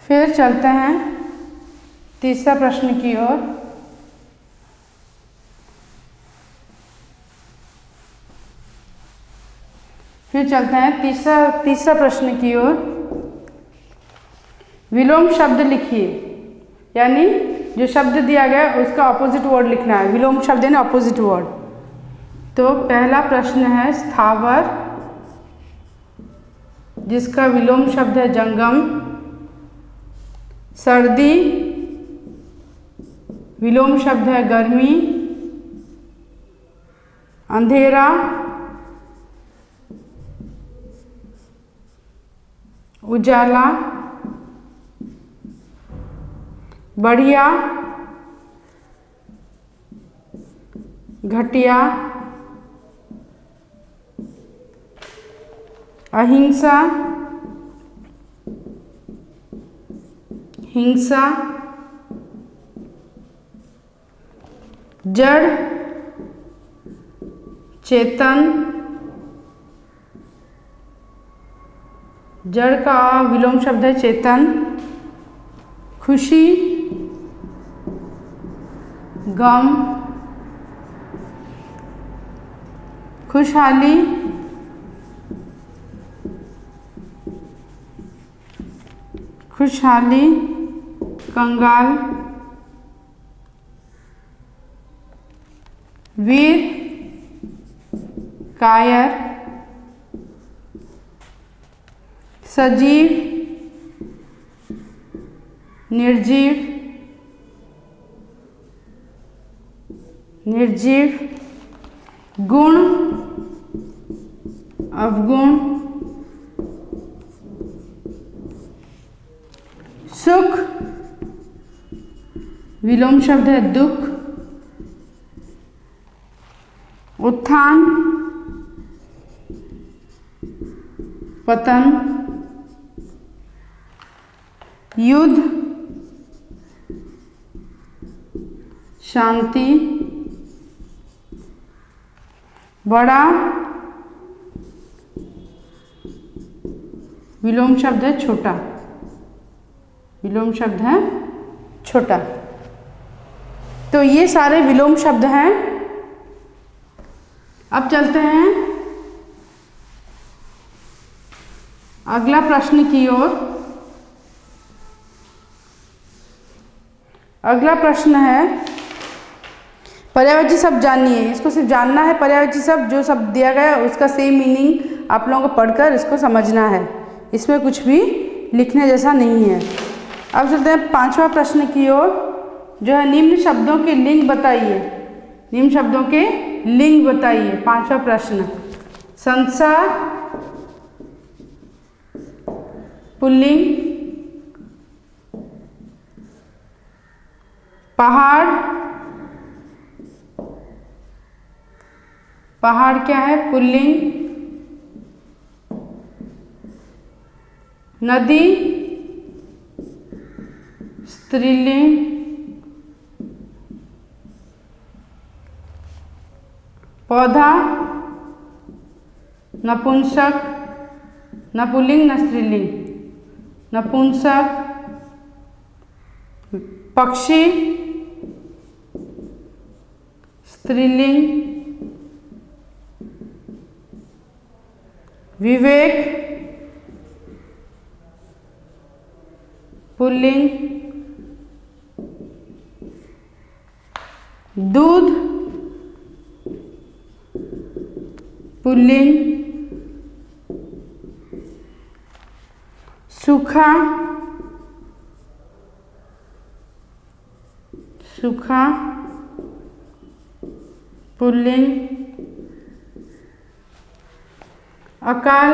फिर चलते हैं तीसरा प्रश्न की ओर। तीसरा प्रश्न की ओर। विलोम शब्द लिखिए, यानी जो शब्द दिया गया उसका अपोजिट वर्ड लिखना है। विलोम शब्द यानी अपोजिट वर्ड। तो पहला प्रश्न है स्थावर, जिसका विलोम शब्द है जंगम। सर्दी, विलोम शब्द है गर्मी। अंधेरा, उजाला। बढ़िया, घटिया, अहिंसा, हिंसा, जड़, चेतन, जड़ का विलोम शब्द है चेतन, खुशी, गम, खुशहाली, खुशहाली, कंगाल, वीर, कायर, सजीव, निर्जीव, निर्जीव, गुण, अवगुण, सुख, विलोम शब्द है दुख, उत्थान, पतन, युद्ध, शांति, बड़ा, विलोम शब्द है छोटा, विलोम शब्द है छोटा। तो ये सारे विलोम शब्द हैं। अब चलते हैं अगला प्रश्न की ओर। अगला प्रश्न है पर्यायवाची शब्द जानिए। इसको सिर्फ जानना है। पर्यायवाची शब्द जो शब्द दिया गया है उसका सेम मीनिंग आप लोगों को पढ़कर इसको समझना है। इसमें कुछ भी लिखने जैसा नहीं है। अब चलते हैं पांचवा प्रश्न की ओर, जो है निम्न शब्दों के लिंग बताइए। निम्न शब्दों के लिंग बताइए। पांचवा प्रश्न, संसार पुल्लिंग, पहाड़, पहाड़ क्या है? पुल्लिंग, नदी स्त्रीलिंग, पौधा नपुंसक, न पुल्लिंग न स्त्रीलिंग, नपुंसक, पक्षी स्त्रीलिंग, विवेक पुल्लिंग, दूध पुल्लिंग, सूखा सूखा पुल्लिंग, अकाल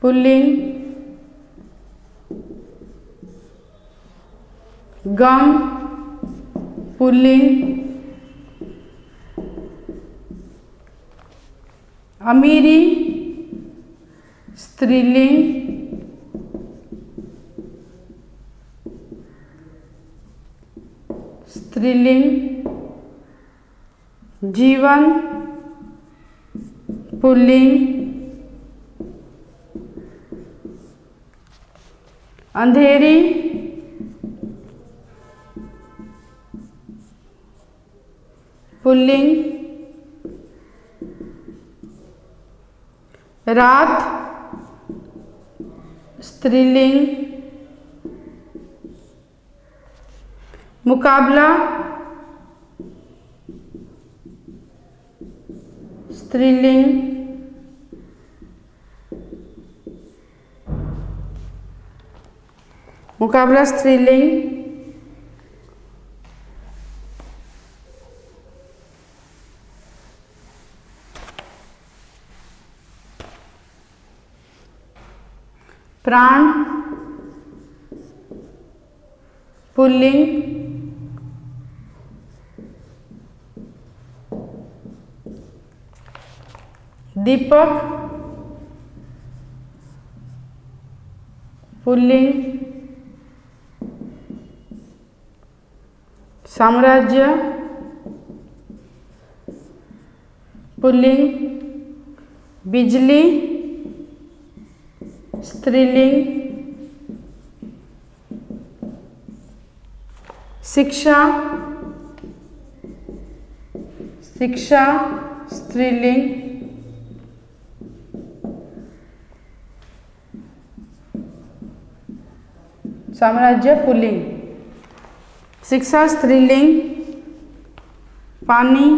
पुल्लिंग, गम पुल्लिंग, अमीरी स्त्रीलिंग, स्त्रीलिंग, जीवन पुल्लिंग, अंधेरी पुल्लिंग, रात स्त्रीलिंग, मुकाबला स्त्रीलिंग, मुकाबला स्त्रीलिंग, प्राण पुल्लिंग, दीपक पुल्लिंग, साम्राज्य पुल्लिंग, बिजली स्त्रीलिंग, शिक्षा स्त्रीलिंग, साम्राज्य पुल्लिंग, शिक्षा स्त्रीलिंग, पानी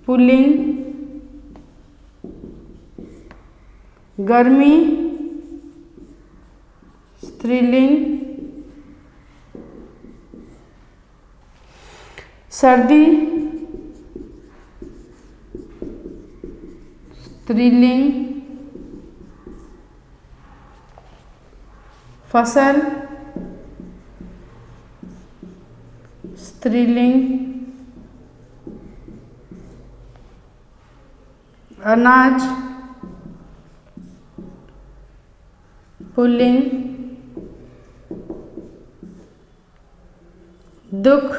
पुल्लिंग, गर्मी स्त्रीलिंग, सर्दी स्त्रीलिंग, फसल स्त्रीलिंग, अनाज पुल्लिंग, दुख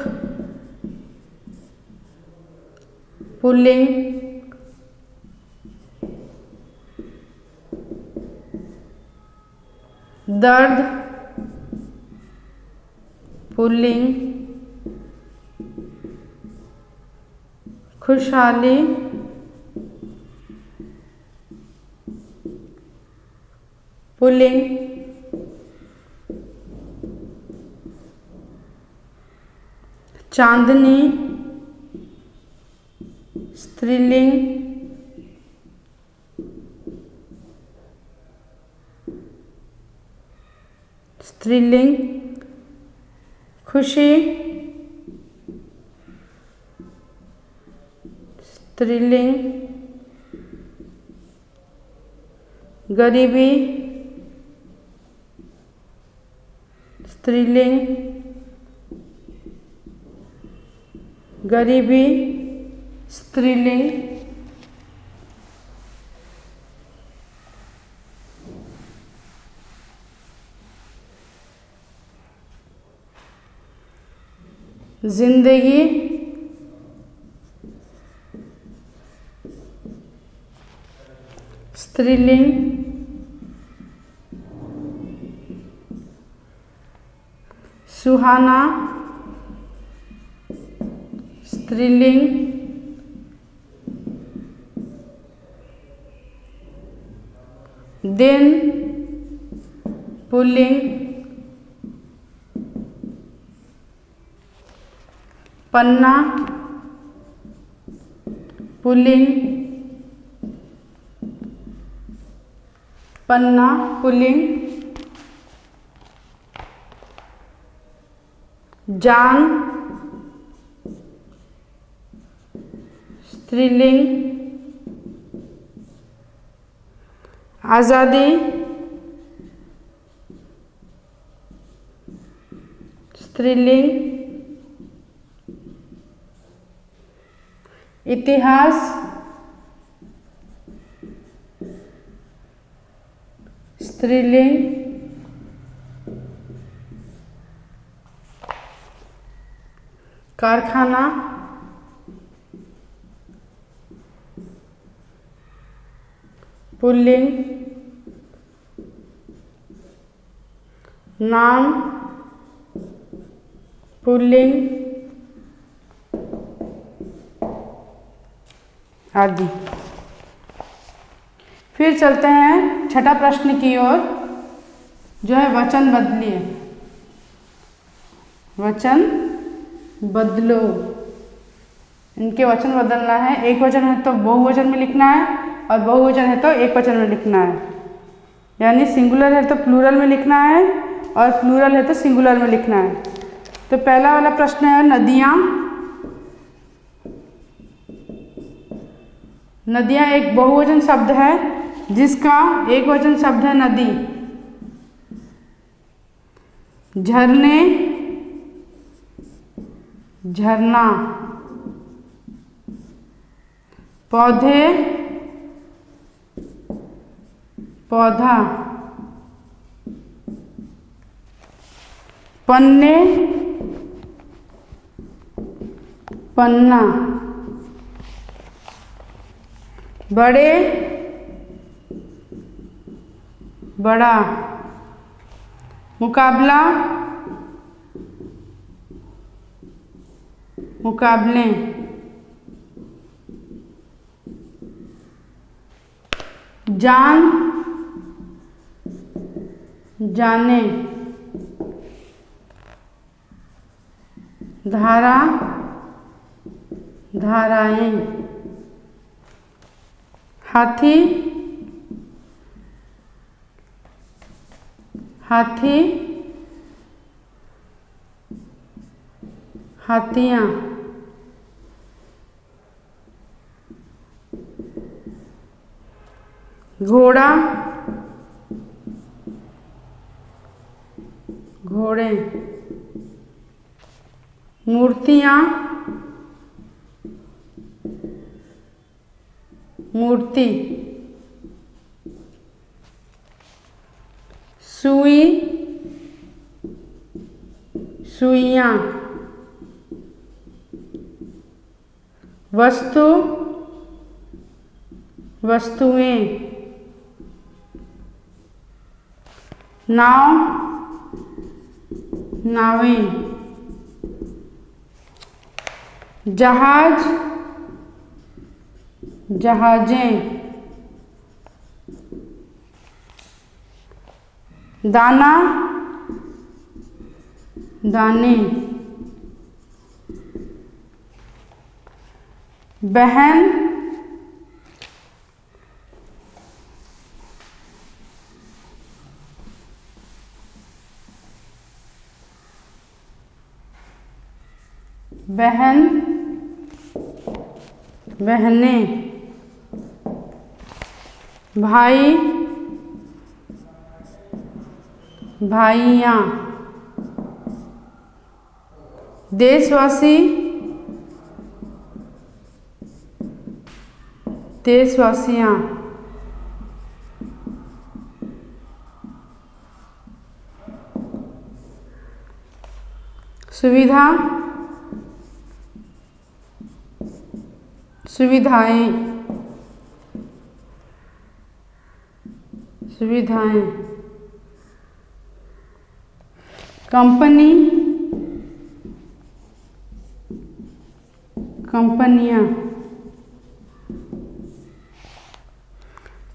पुल्लिंग, दर्द पुल्लिंग, खुशहाली पुल्लिंग, चांदनी स्त्रीलिंग, खुशी स्त्रीलिंग, गरीबी स्त्रीलिंग, गरीबी स्त्रीलिंग, जिंदगी स्त्रीलिंग, सुहाना स्त्रीलिंग, दिन पुल्लिंग, पन्ना पुल्लिंग, पन्ना पुल्लिंग, जान स्त्रीलिंग, आज़ादी स्त्रीलिंग, इतिहास स्त्रीलिंग, कारखाना पुल्लिंग, नाम पुल्लिंग आदि। फिर चलते हैं छठा प्रश्न की ओर, जो है वचन बदलिए। वचन बदलो, इनके वचन बदलना है। एक वचन है तो बहुवचन में लिखना है और बहुवचन है तो एक वचन में लिखना है। यानी सिंगुलर है तो प्लूरल में लिखना है और प्लूरल है तो सिंगुलर में लिखना है। तो पहला वाला प्रश्न है नदियाँ। नदियाँ एक बहुवचन शब्द है जिसका एक वचन शब्द है नदी। झरने झरना, पौधे, पौधा। पन्ने, पन्ना। बड़े, बड़ा। मुकाबला, मुकाबले। जान, जाने। धारा, धाराएं। हाथी, हाथी, हाथियाँ। घोड़ा, घोड़े। मूर्तियाँ, मूर्ति। सुई, सुइयाँ। वस्तु, वस्तुएं। नाव, नावें। जहाज, जहाजें। दाना, दाने। बहन, बहन, बहनें। भाई, भाइयाँ। देशवासी, देशवासियाँ। सुविधा, सुविधाएं, सुविधाएं। कंपनी, कंपनियां।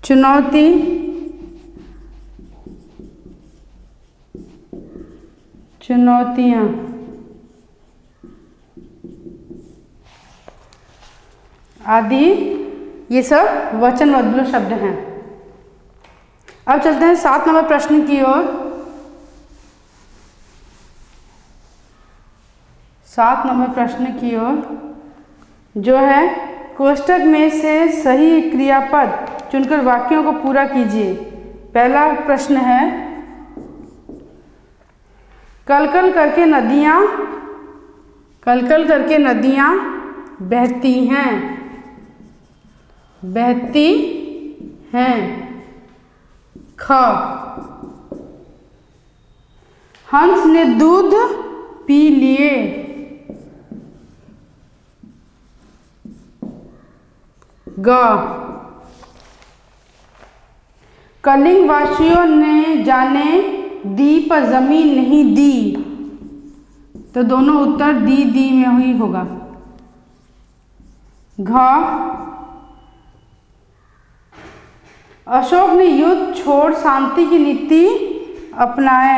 चुनौती, चुनौतियां। आदि ये सब वचन बदलू शब्द हैं। अब चलते हैं 7 नंबर प्रश्न की ओर। 7 नंबर प्रश्न की ओर जो है, कोष्ठक में से सही क्रियापद चुनकर वाक्यों को पूरा कीजिए। पहला प्रश्न है, कलकल करके नदियाँ, कलकल करके नदियाँ बहती हैं, बहती हैं। ख, हंस ने दूध पी लिए। ग, कलिंग वासियों ने जाने दी पर जमीन नहीं दी, तो दोनों उत्तर दी में ही होगा। घ, अशोक ने युद्ध छोड़ शांति की नीति अपनाई,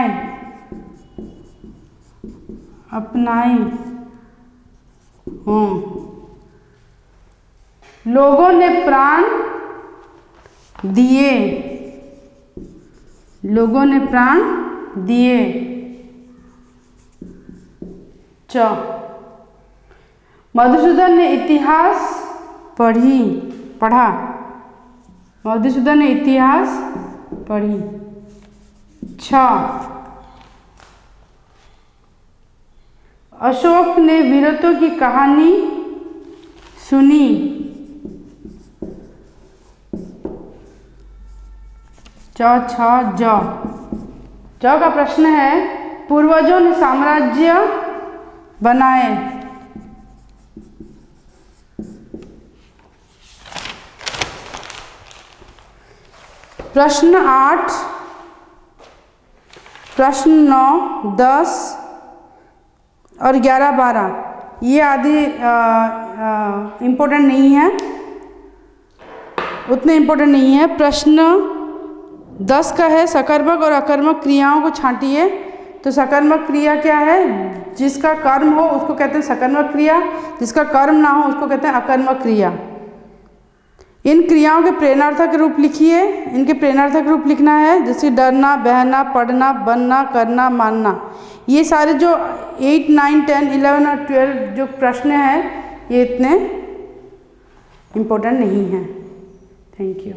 लोगों ने प्राण दिए, लोगों ने प्राण दिए। च, मधुसूदन ने इतिहास पढ़ा, मधुसूदन ने इतिहास पढ़ी। छ, अशोक ने वीरत्व की कहानी सुनी, ज का प्रश्न है पूर्वजों ने साम्राज्य बनाए। प्रश्न 8, प्रश्न 9, 10 और 11, 12 ये आदि इम्पोर्टेंट नहीं है, उतने इम्पोर्टेंट नहीं है। प्रश्न 10 का है सकर्मक और अकर्मक क्रियाओं को छांटिए। तो सकर्मक क्रिया क्या है? जिसका कर्म हो उसको कहते हैं सकर्मक क्रिया, जिसका कर्म ना हो उसको कहते हैं अकर्मक क्रिया। इन क्रियाओं के प्रेरणार्थक रूप लिखिए। इनके प्रेरणार्थक रूप लिखना है जैसे डरना, बहना, पढ़ना, बनना, करना, मानना। ये सारे जो 8, 9, 10, 11 और 12 जो प्रश्न हैं ये इतने इम्पोर्टेंट नहीं हैं। Thank you.